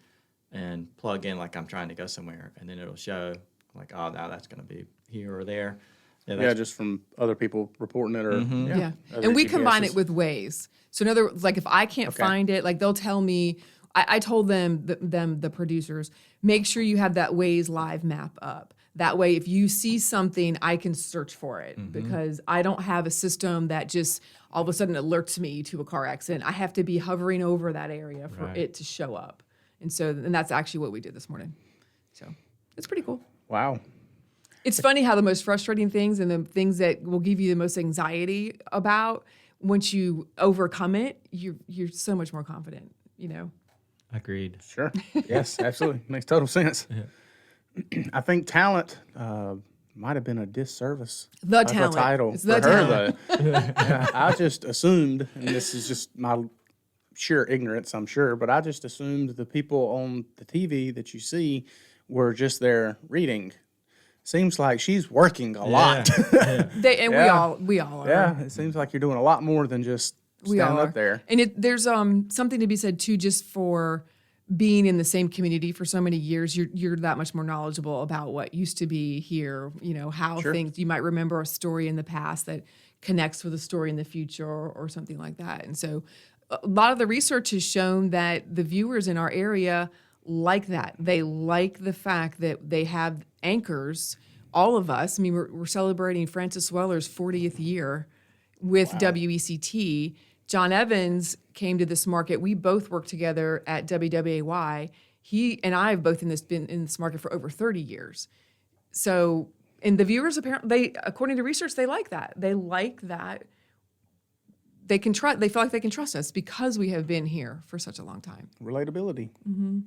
and plug in like I'm trying to go somewhere, and then it'll show like, oh, now that's going to be here or there. Yeah, that's- just from other people reporting it, or Yeah. other And we combine GPSs. it with WAZE. So in other words, like if I can't Okay. find it, like they'll tell me, I told the producers, make sure you have that WAZE live map up. That way, if you see something, I can search for it because I don't have a system that just all of a sudden alerts me to a car accident. I have to be hovering over that area for Right. it to show up. And that's actually what we did this morning. So it's pretty cool. Wow. It's funny how the most frustrating things and the things that will give you the most anxiety about, once you overcome it, you're so much more confident, Agreed. Sure. Yes, absolutely. Makes total sense. I think talent might have been a disservice. The of talent. A title It's for the her, talent. though. Yeah, I just assumed, and this is just my sheer ignorance, I'm sure, but I just assumed the people on the TV that you see were just there reading. Seems like she's working a lot. Yeah. We all are. Yeah, it seems like you're doing a lot more than just We all standing are. up there. And there's something to be said too, just for being in the same community for so many years. You're that much more knowledgeable about what used to be here. How Sure. things, you might remember a story in the past that connects with a story in the future or something like that. And so a lot of the research has shown that the viewers in our area like that. They like the fact that they have anchors. All of us. I mean, we're celebrating Francis Weller's 40th year with WECT. John Evans came to this market. We both worked together at WWAY. He and I have both been in this market for over 30 years. So, and the viewers apparently, according to research, they like that. They like that. They feel like they can trust us because we have been here for such a long time. Relatability.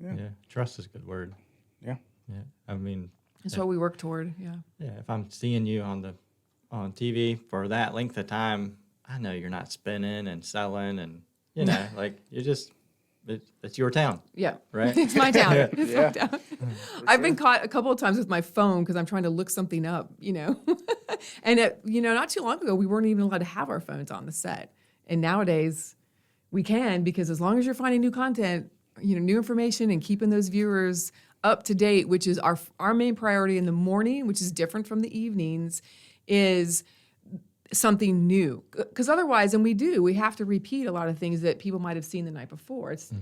Yeah. Trust is a good word. Yeah. Yeah. I mean, That's what we work toward. Yeah. yeah, if I'm seeing you on TV for that length of time, I know you're not spinning and selling and, like you're just, it's your town, Yeah. right? It's my town. It's Yeah. my town. I've been caught a couple of times with my phone because I'm trying to look something up, And, not too long ago, we weren't even allowed to have our phones on the set. And nowadays, we can, because as long as you're finding new content, new information and keeping those viewers up to date, which is our main priority in the morning, which is different from the evenings, is something new. Because otherwise, and we have to repeat a lot of things that people might have seen the night before. It's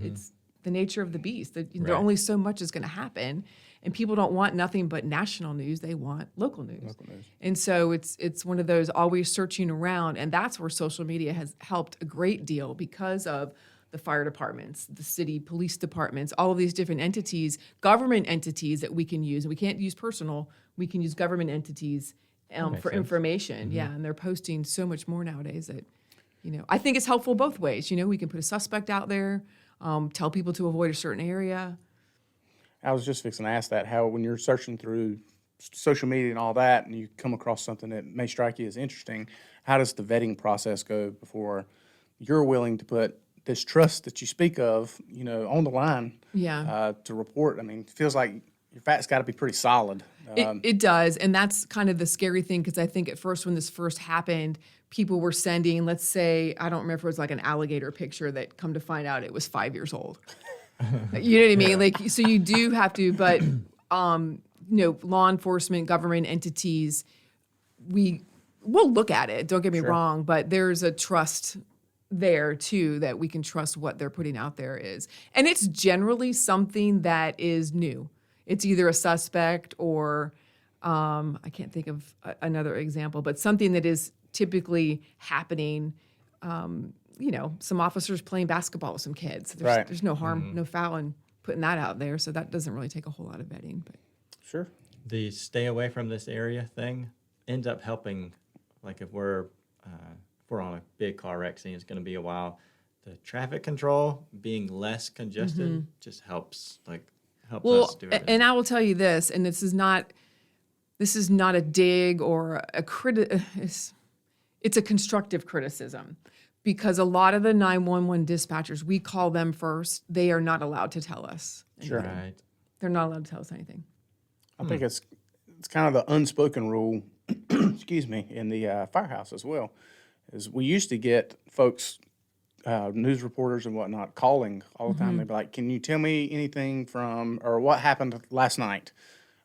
the nature of the beast. There Right. only so much is going to happen, and people don't want nothing but national news. They want local news. And so it's one of those always searching around, and that's where social media has helped a great deal because of the fire departments, the city police departments, all of these different entities, government entities that we can use. And we can't use personal, we can use government entities makes for sense. information. Yeah, and they're posting so much more nowadays that, I think it's helpful both ways. We can put a suspect out there, tell people to avoid a certain area. I was just fixing to ask that, how when you're searching through social media and all that, and you come across something that may strike you as interesting, how does the vetting process go before you're willing to put this trust that you speak of, on the line to report? I mean, it feels like your facts got to be pretty solid. It does, and that's kind of the scary thing, because I think at first when this first happened, people were sending, let's say, I don't remember if it was like an alligator picture that come to find out it was 5 years old. You know what I mean? Like, so you do have to, but law enforcement, government entities, we'll look at it. Don't get me wrong, but there's a trust there too, that we can trust what they're putting out there is. And it's generally something that is new. It's either a suspect or I can't think of another example, but something that is typically happening. Some officers playing basketball with some kids. There's no harm, no foul in putting that out there. So that doesn't really take a whole lot of vetting. But Sure. The stay away from this area thing ends up helping. Like if we're on a big car wreck scene, it's going to be a while. The traffic control being less congested just helps us do it. And I will tell you this, and this is not a dig or a it's a constructive criticism, because a lot of the 911 dispatchers, we call them first. They are not allowed to tell us. Sure. Right. They're not allowed to tell us anything. I think it's kind of the unspoken rule, excuse me, in the firehouse as well, is we used to get folks, news reporters and whatnot, calling all the time. They'd be like, can you tell me anything or what happened last night,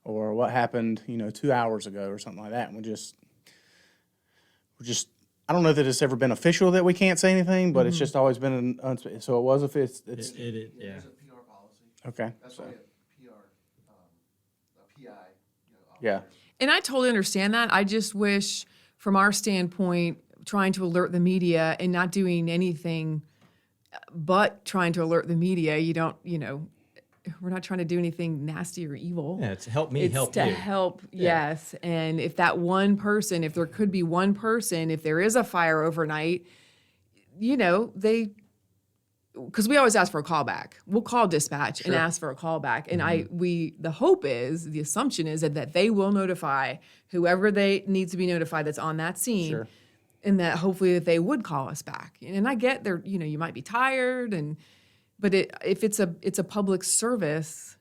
or what happened, 2 hours ago, or something like that. And we're just, I don't know that it's ever been official that we can't say anything, but it's just always been an unspoken. So it was if it's Yeah. There's a PR policy. okay. That's why we have a PI, Yeah. officers. And I totally understand that. I just wish, from our standpoint, trying to alert the media and not doing anything but trying to alert the media, we're not trying to do anything nasty or evil. Yeah, it's help me It's help to you. help, yes. And if that one person, if there could be one person, if there is a fire overnight, because we always ask for a callback. We'll call dispatch and ask for a callback. And the assumption is that they will notify whoever they needs to be notified that's on that scene. Sure. And that hopefully that they would call us back. And I get there, you might be tired, but if it's a public service,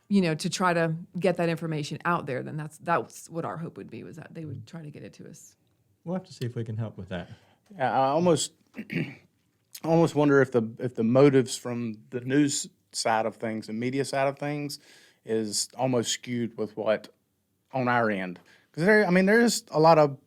to try to get that information out there, then that's what our hope would be, was that they would try to get it to us. We'll have to see if we can help with that. Yeah, I almost wonder if the motives from the news side of things, the media side of things, is almost skewed with what on our end. Because there's a lot of.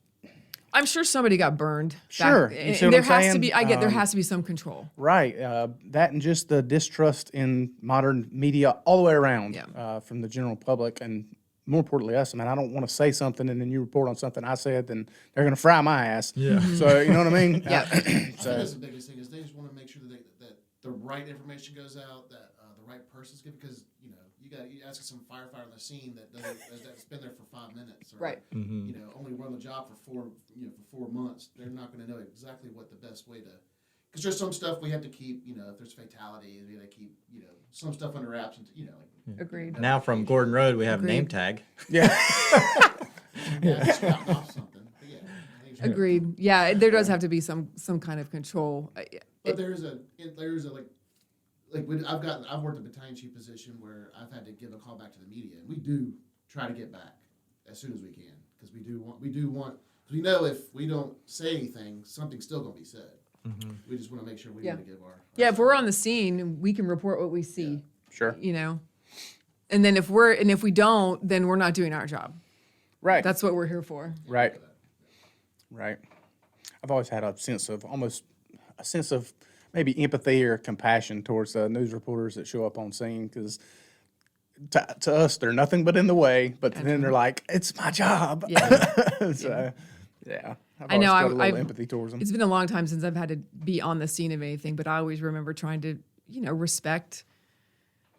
I'm sure somebody got burned. Sure. You see what I'm there has to saying? be. There has to be some control. Right. That and just the distrust in modern media all the way around, from the general public, and more importantly us. I don't want to say something and then you report on something I said, then they're going to fry my ass. Yeah. So you know what I mean? Yeah. I think that's the biggest thing, is they just want to make sure that the right information goes out, that the right person's given, because you ask some firefighter on the scene that's been there for 5 minutes, or Right. Only run the job for 4 months. They're not going to know exactly what the best way to. Because there's some stuff we have to keep, if there's fatalities, we got to keep, some stuff under wraps, and Agreed. Now from Gordon Road, we have Agreed. name tag. Yeah. scouting off something. But yeah, I think it's Agreed. Yeah, there does have to be some kind of control. But there's a I've worked a battalion chief position where I've had to give a call back to the media, and we do try to get back as soon as we can, because we do want because we know if we don't say anything, something's still going to be said. We just want to make sure we want to give our If we're on the scene, we can report what we see. Sure. And then if we don't, then we're not doing our job. Right. That's what we're here for. Right. Right. I've always had a sense of maybe empathy or compassion towards the news reporters that show up on scene, because to us they're nothing but in the way, but then they're like, it's my job. Yeah. So yeah, I've I know, always felt a little I've- empathy towards them. It's been a long time since I've had to be on the scene of anything, but I always remember trying to, respect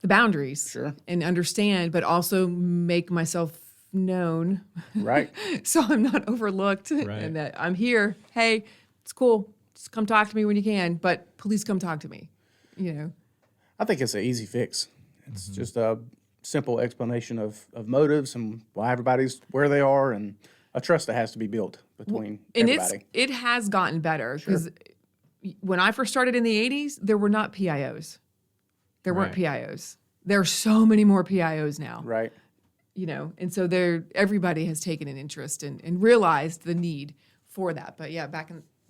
the boundaries. Sure. And understand, but also make myself known. Right. So I'm not overlooked, and that I'm here. Hey, it's cool. Just come talk to me when you can, but please come talk to me. I think it's an easy fix. It's just simple explanation of motives and why everybody's where they are, and a trust that has to be built between And everybody. it has gotten better because when I first started in the 80s, there were not PIOs. There weren't PIOs. There are so many more PIOs now. Right. You know, and so everybody has taken an interest and realized the need for that. But yeah,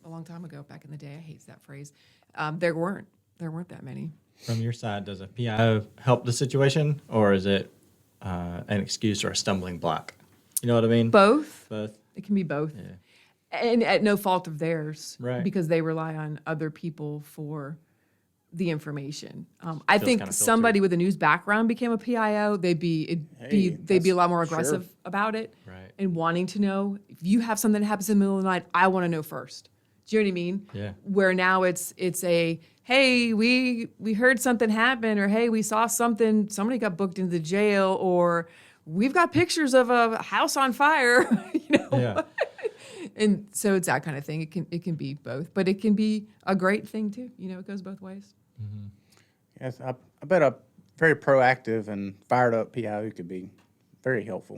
a long time ago, back in the day, I hate that phrase. There weren't that many. From your side, does a PIO help the situation, or is it an excuse or a stumbling block? You know what I mean? Both. Both. It can be both. Yeah. And at no fault of theirs. Right. Because they rely on other people for the information. I Feels think kinda somebody filtered. with a news background became a PIO, they'd be a lot more aggressive about it, Right. and wanting to know. If you have something that happens in the middle of the night, I want to know first. Do you know what I mean? Yeah. Where now it's a, hey, we heard something happen, or hey, we saw something, somebody got booked into the jail, or we've got pictures of a house on fire. You know. Yeah. And so it's that kind of thing. It can be both, but it can be a great thing too. You know, it goes both ways. Yes, I bet a very proactive and fired up PIO could be very helpful.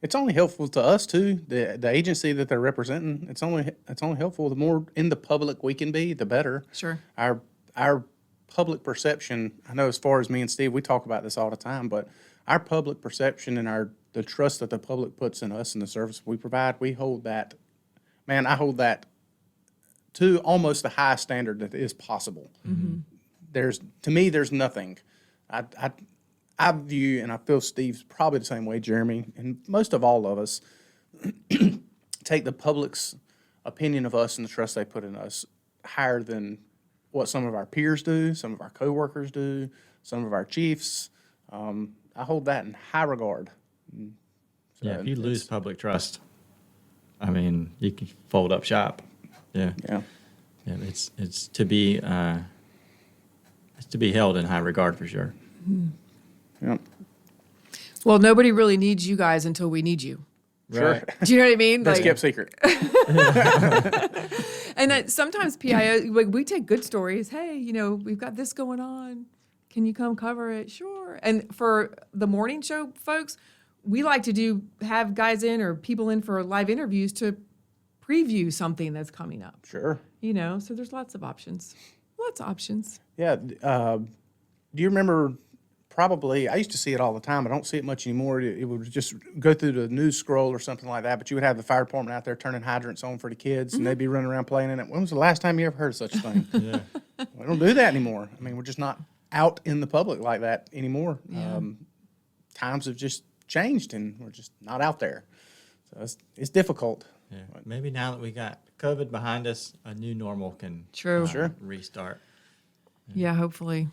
It's only helpful to us too, the agency that they're representing. It's only helpful. The more in the public we can be, the better. Sure. Our public perception. I know, as far as me and Steve, we talk about this all the time, but our public perception and the trust that the public puts in us and the service we provide, we hold that. Man, I hold that to almost the highest standard that is possible. To me, there's nothing. I view, and I feel Steve's probably the same way, Jeremy, and most of all of us take the public's opinion of us and the trust they put in us higher than what some of our peers do, some of our coworkers do, some of our chiefs. I hold that in high regard. Yeah, if you lose public trust, I mean, you can fold up shop. Yeah. Yeah. Yeah, it's to be held in high regard for sure. Yeah. Well, nobody really needs you guys until we need you. Sure. Right. Do you know what I mean? Best kept secret. And that sometimes PIO, like, we take good stories. Hey, you know, we've got this going on. Can you come cover it? Sure. And for the morning show folks, we like to have guys in or people in for live interviews to preview something that's coming up. Sure. You know, so there's lots of options. Lots of options. Yeah. Do you remember? Probably, I used to see it all the time. I don't see it much anymore. It would just go through the news scroll or something like that. But you would have the fire department out there turning hydrants on for the kids, and they'd be running around playing in it. When was the last time you ever heard of such a thing? Yeah. We don't do that anymore. I mean, we're just not out in the public like that anymore. Yeah. Times have just changed, and we're just not out there. So it's difficult. Yeah. Maybe now that we got COVID behind us, a new normal can True. Sure. restart. Yeah, hopefully.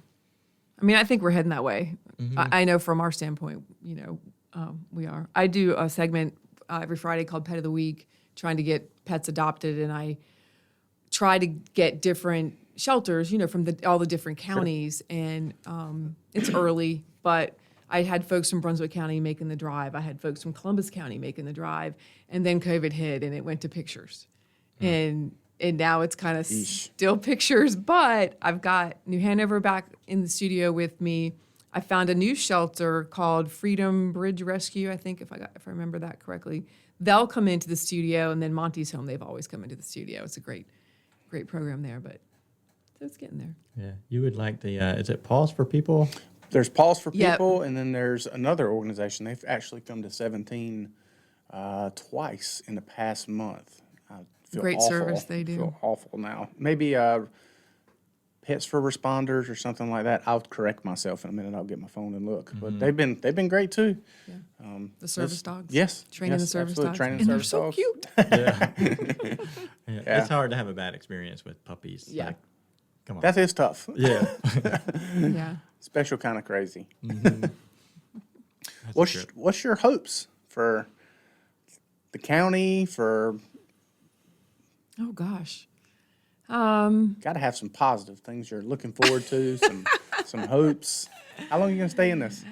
I mean, I think we're heading that way. I know from our standpoint, you know, we are. I do a segment every Friday called Pet of the Week, trying to get pets adopted, and I try to get different shelters, you know, from all the different counties. And it's early, but I had folks from Brunswick County making the drive. I had folks from Columbus County making the drive, and then COVID hit, and it went to pictures. And now it's kind of still pictures, but I've got New Hanover back in the studio with me. I found a new shelter called Freedom Bridge Rescue, I think, if I remember that correctly. They'll come into the studio, and then Monty's Home, they've always come into the studio. It's a great program there, but it's getting there. Yeah. You would like the, is it Pause for People? There's Pause for Yep. People, and then there's another organization. They've actually come to 17 twice in the past month. I feel Great awful. service they do. I feel awful now. Maybe Pets for Responders or something like that. I'll correct myself in a minute. I'll get my phone and look. But they've been great too. Yeah. The service dogs. Yes. Training the yes, service absolutely. dogs. Training And the they're service so dogs. cute. Yeah. Yeah. It's hard to have a bad experience with puppies. Yeah. Like, come on. That is tough. Yeah. Yeah. Special kind of crazy. That's true. What's your hopes for the county, for Oh, gosh. got to have some positive things you're looking forward to, some hopes. How long are you going to stay in this?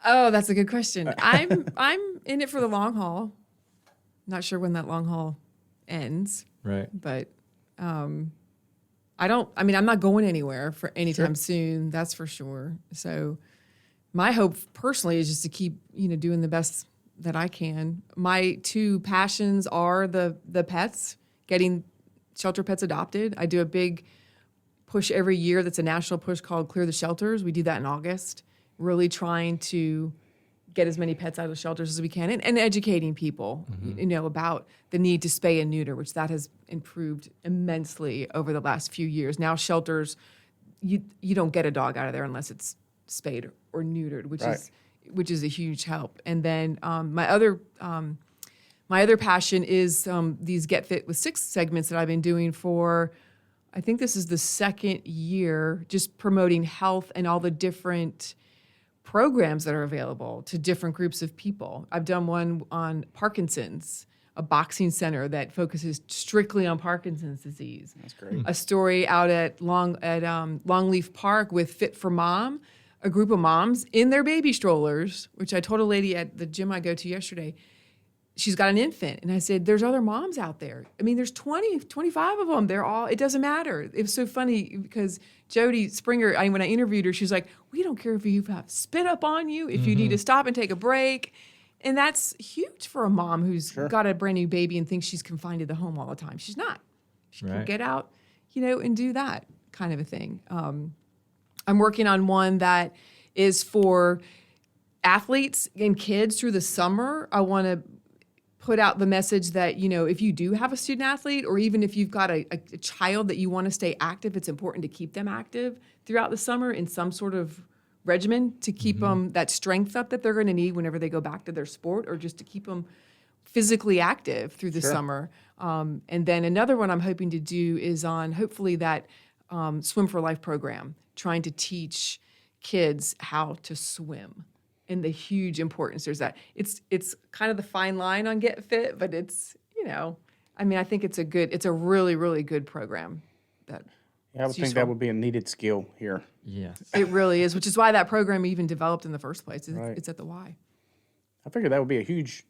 Oh, that's a good question. I'm in it for the long haul. Not sure when that long haul ends, Right. but I'm not going anywhere for anytime soon, that's for sure. So my hope personally is just to keep, doing the best that I can. My two passions are the pets, getting shelter pets adopted. I do a big push every year that's a national push called Clear the Shelters. We do that in August, really trying to get as many pets out of the shelters as we can, and educating people, about the need to spay and neuter, which that has improved immensely over the last few years. Now shelters, you don't get a dog out of there unless it's spayed or neutered, which is a huge help. And then my other passion is these Get Fit with Six segments that I've been doing for, I think this is the second year, just promoting health and all the different programs that are available to different groups of people. I've done one on Parkinson's, a boxing center that focuses strictly on Parkinson's disease. That's great. A story out at Longleaf Park with Fit for Mom, a group of moms in their baby strollers, which I told a lady at the gym I go to yesterday, she's got an infant. And I said, there's other moms out there. I mean, there's 20, 25 of them. They're all, it doesn't matter. It was so funny because Jody Springer, when I interviewed her, she was like, we don't care if you have spit up on you, if you need to stop and take a break. And that's huge for a mom who's got a brand new baby and thinks she's confined to the home all the time. She's not. She can get out, and do that kind of a thing. I'm working on one that is for athletes and kids through the summer. I want to put out the message that, if you do have a student athlete, or even if you've got a child that you want to stay active, it's important to keep them active throughout the summer in some sort of regimen to keep them that strength up that they're going to need whenever they go back to their sport, or just to keep them physically active through the summer. And then another one I'm hoping to do is on hopefully that Swim for Life program, trying to teach kids how to swim. And the huge importance there's that. It's kind of the fine line on Get Fit, but it's, I think it's a really, really good program. I would think that would be a needed skill here. Yes. It really is, which is why that program even developed in the first place. It's at the Y. I figured that would be a huge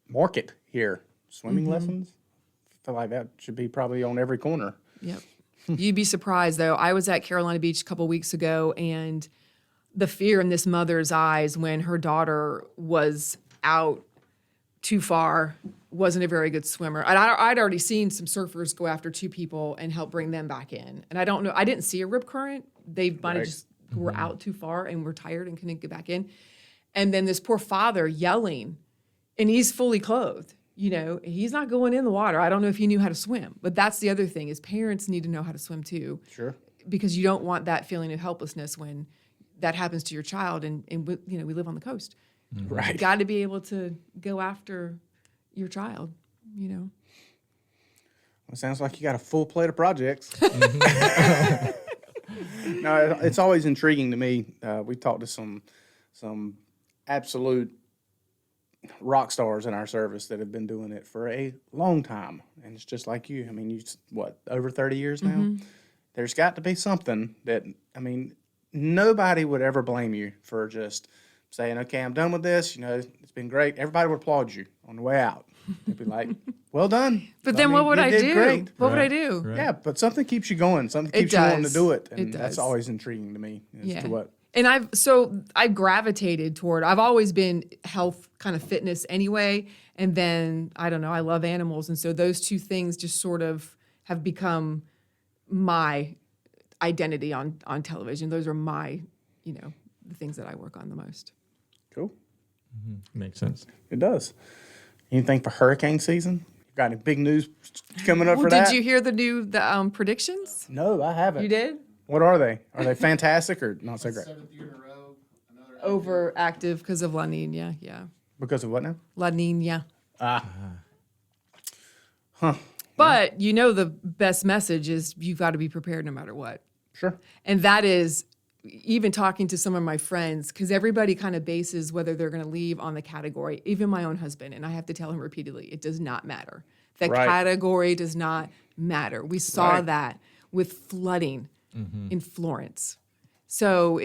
market here. Swimming lessons. I feel like that should be probably on every corner. Yep. You'd be surprised, though. I was at Carolina Beach a couple weeks ago, and the fear in this mother's eyes when her daughter was out too far, wasn't a very good swimmer. I'd already seen some surfers go after two people and help bring them back in. And I don't know, I didn't see a rip current. They might have just were out too far and were tired and couldn't get back in. And then this poor father yelling, and he's fully clothed. He's not going in the water. I don't know if he knew how to swim. But that's the other thing, is parents need to know how to swim too. Sure. Because you don't want that feeling of helplessness when that happens to your child, and we live on the coast. Right. You've got to be able to go after your child, Well, it sounds like you got a full plate of projects. No, it's always intriguing to me. We talked to some absolute rock stars in our service that have been doing it for a long time. And it's just like you. Over 30 years now? There's got to be something that, nobody would ever blame you for just saying, okay, I'm done with this. It's been great. Everybody would applaud you on the way out. They'd be like, well done. But then what would I do? Great. What would I do? Right. Yeah, but something keeps you going. Something keeps you wanting to do it. And It does. that's always intriguing to me as to what. And I've gravitated toward, I've always been health kind of fitness anyway. And then, I don't know, I love animals. And so those two things just sort of have become my identity on television. Those are my, the things that I work on the most. Cool. Makes sense. It does. Anything for hurricane season? Got any big news coming up for that? Did you hear the predictions? No, I haven't. You did? What are they? Are they fantastic or not so great? 7th year in a row. Another Overactive because of La Nina, yeah. Because of what now? La Nina. Huh. But the best message is you've got to be prepared no matter what. Sure. And that is, even talking to some of my friends, because everybody kind of bases whether they're going to leave on the category, even my own husband, and I have to tell him repeatedly, it does not matter. The category does not matter. We saw that with flooding in Florence. So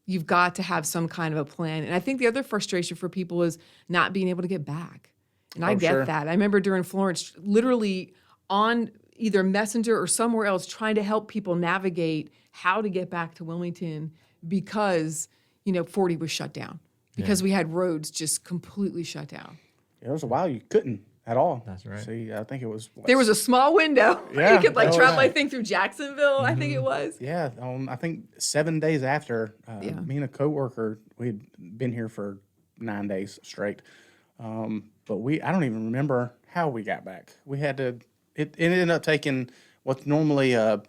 you've got to have some kind of a plan. And I think the other frustration for people is not being able to get back. And I get that. I remember during Florence, literally on either Messenger or somewhere else, trying to help people navigate how to get back to Wilmington, because 40 was shut down because we had roads just completely shut down. There was a while you couldn't at all. That's right. See, I think it was. There was a small window where Yeah, you could like that travel, was- I think, through Jacksonville, I think it was. Yeah, I think 7 days after, Yeah. me and a coworker, we had been here for 9 days straight. But I don't even remember how we got back. We had to, it ended up taking what's normally, I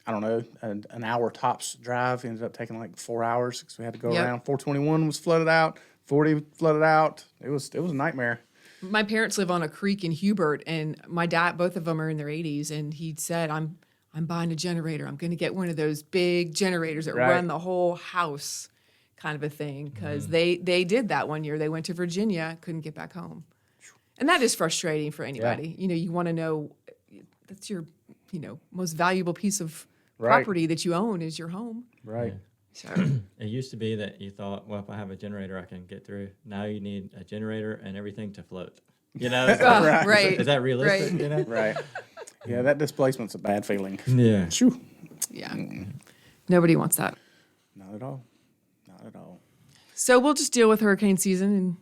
don't know, an hour tops drive. Ended up taking like 4 hours because we had to go Yep. around. 421 was flooded out, 40 flooded out. It was a nightmare. My parents live on a creek in Hubert, and my dad, both of them are in their 80s, and he said, I'm buying a generator. I'm going to get one of those big generators that Right. run the whole house kind of a thing, because they did that one year. They went to Virginia, couldn't get back home. And that is frustrating for anybody. You want to know that's your, most valuable piece of Right. property that you own is your home. Right. So, It used to be that you thought, well, if I have a generator, I can get through. Now you need a generator and everything to float. Is that- right. Is that realistic? Right. Right. Yeah, that displacement's a bad feeling. Yeah. Shoo. Yeah. Nobody wants that. Not at all. Not at all. So we'll just deal with hurricane season and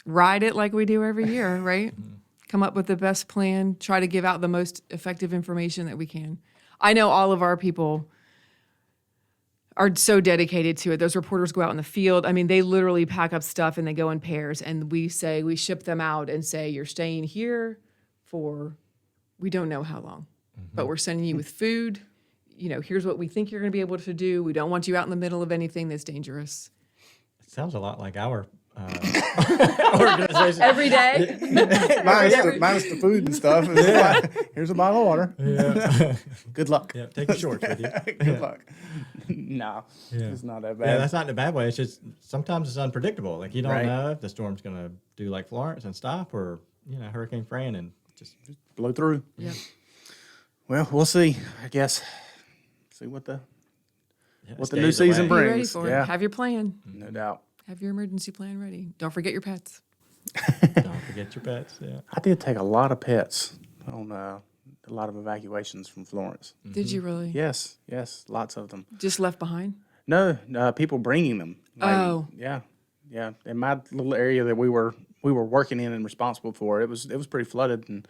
ride it like we do every year, right? Come up with the best plan, try to give out the most effective information that we can. I know all of our people are so dedicated to it. Those reporters go out in the field. I mean, they literally pack up stuff and they go in pairs, and we ship them out and say, you're staying here for, we don't know how long, but we're sending you with food. Here's what we think you're going to be able to do. We don't want you out in the middle of anything that's dangerous. It sounds a lot like our organization. Every day. minus the food and stuff. It's like, here's a bottle of water. Yeah. Good luck. Yeah. Take your shorts with you. Good luck. No, Yeah. it's not that bad. Yeah, that's not in a bad way. It's just sometimes it's unpredictable. Like you don't Right. know if the storm's gonna do like Florence and stop, or Hurricane Fran and just blow through. Yeah. Well, we'll see. I guess. See what the it the new stays away. season Be ready brings. for Yeah. it. Have your plan. No doubt. Have your emergency plan ready. Don't forget your pets. Don't forget your pets. Yeah. I did take a lot of pets on a lot of evacuations from Florence. Did you really? Yes, lots of them. Just left behind? No, people bringing them. Oh. Yeah. In my little area that we were working in and responsible for, it was pretty flooded, and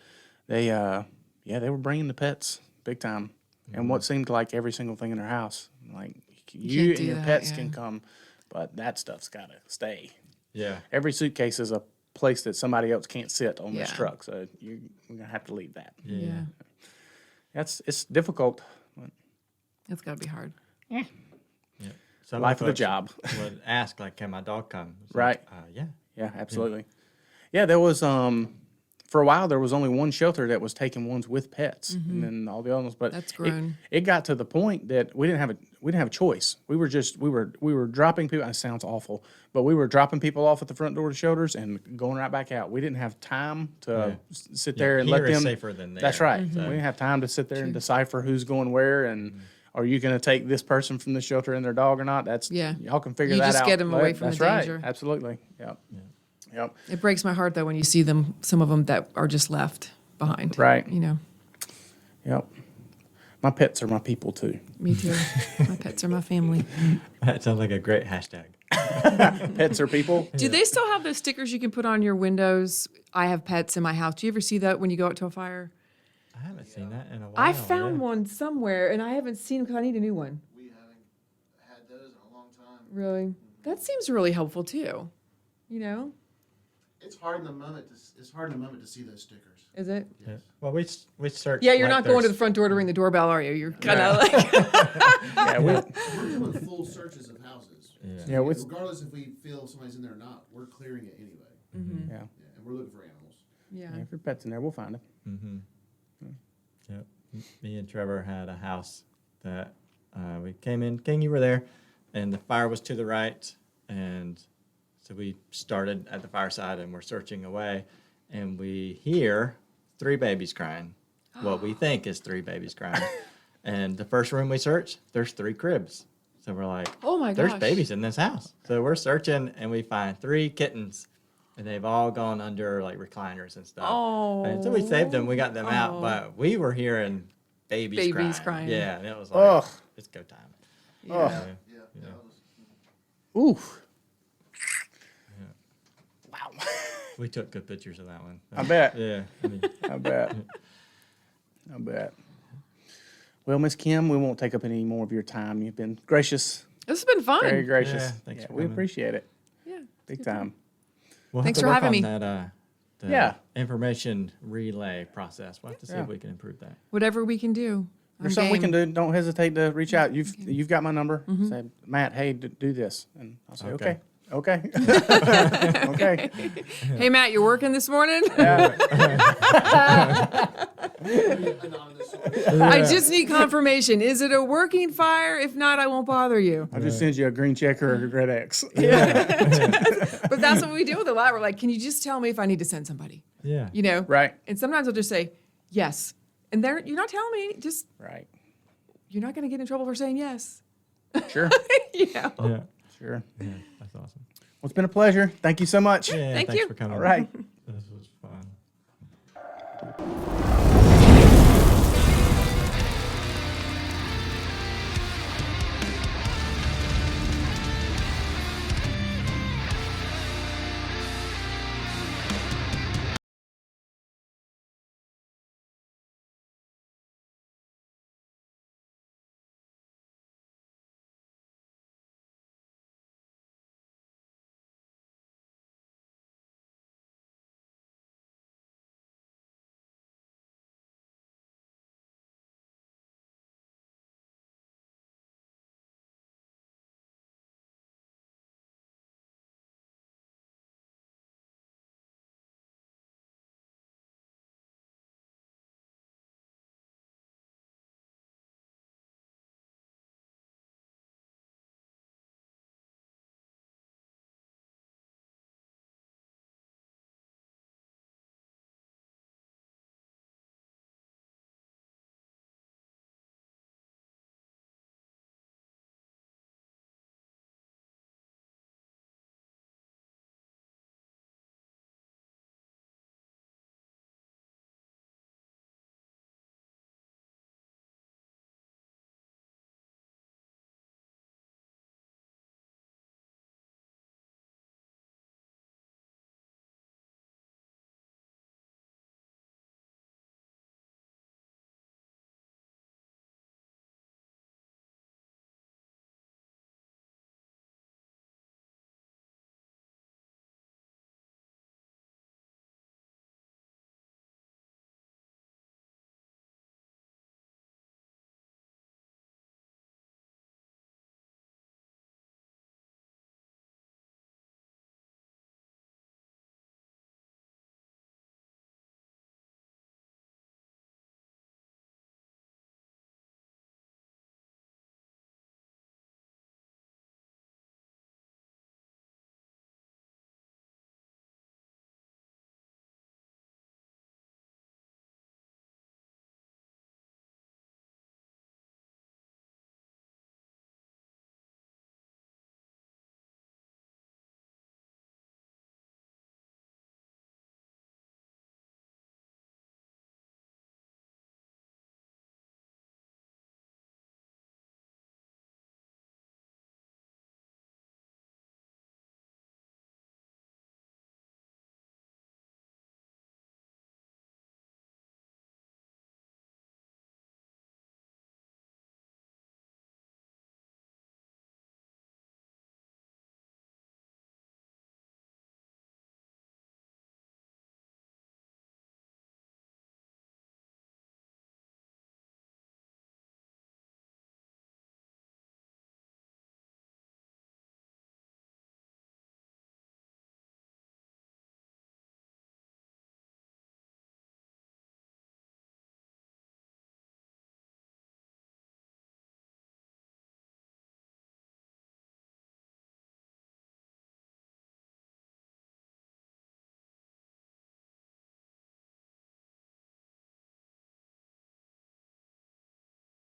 they were bringing the pets big time, and what seemed like every single thing in their house, like you can't and do your that, pets yeah. can come, but that stuff's gotta stay. Yeah. Every suitcase is a place that somebody else can't sit on this Yeah. truck, so you're gonna have to leave that. Yeah. It's difficult. That's got to be hard. Yeah. Some Life of the folks job. would ask like, "Can my dog come?" It's Right. Like, yeah. Yeah, absolutely. Yeah, there was for a while there was only one shelter that was taking ones with pets, and then all the others. But That's grown. It got to the point that we didn't have a choice. We were dropping people. It sounds awful, but we were dropping people off at the front door of the shelters and going right back out. We didn't have time to sit there and Here let is them. safer than there. That's right. Mm-hmm. We didn't have time to sit there and decipher who's going where and. Are you going to take this person from the shelter and their dog or not? That's Yeah. Y'all can figure You that just out. get 'em away But from the that's danger. right. Absolutely. Yep. Yep. It breaks my heart, though, when you see them, some of them that are just left behind. Right. Yep. My pets are my people too. Me too. My pets are my family. That sounds like a great hashtag. Pets are people. Do they still have those stickers you can put on your windows? I have pets in my house. Do you ever see that when you go out to a fire? I haven't seen that in a while. I found yeah. one somewhere, and I haven't seen them because I need a new one. We haven't had those in a long time. Really? That seems really helpful, too. It's hard in the moment to see those stickers. Is it? Yeah. Well, we searched. Yeah, you're like not going to the there's- front door to ring the doorbell, are you? You're kind of like... Yeah, We're doing full searches of houses. Yeah. Yeah, we- regardless if we feel somebody's in there or not, we're clearing it anyway. yeah. Yeah, and we're looking for animals. Yeah. Yeah, if your pet's in there, we'll find them. Mm-hmm. Yep. Me and Trevor had a house that we came in. King, you were there, and the fire was to the right, and so we started at the fireside, and we're searching away, and we hear 3 babies crying. What we think is 3 babies crying, and the first room we searched, there's 3 cribs. So we're like, Oh, my there's gosh. babies in this house. So we're searching, and we find 3 kittens. And they've all gone under like recliners and stuff. And so we saved them. We got them out, but we were hearing babies, Babies crying. Yeah, and it was like, Ugh. it's go time. Oh, Yeah. Yeah, that was, Ooh. Wow. We took good pictures of that one. I bet. Yeah. I mean, I bet. Well, Miss Kim, we won't take up any more of your time. You've been gracious, This has been fun. very gracious. Yeah, thanks for we coming. appreciate it. Yeah. Big time. we'll Thanks have to for work having on me. That, the Yeah. information relay process. We'll have to see Yeah. if we can improve that. Whatever we can do. There's I'm something we can game. do. Don't hesitate to reach out. You've got my number. Say, Matt, hey, do this, and I'll say, okay. Okay. Okay. Hey, Matt, you're working this morning? Anonymous source. I just need confirmation. Is it a working fire? If not, I won't bother you. I'll just send you a green check or a red X. But that's what we deal with a lot. We're like, can you just tell me if I need to send somebody? Yeah. You know? Right. And sometimes I'll just say, yes. And you're not telling me. Just, Right. you're not going to get in trouble for saying yes. Sure. You know? Yeah. Sure. Yeah. That's awesome. Well, it's been a pleasure. Thank you so much. Yeah. Thank thanks you. for coming. All right.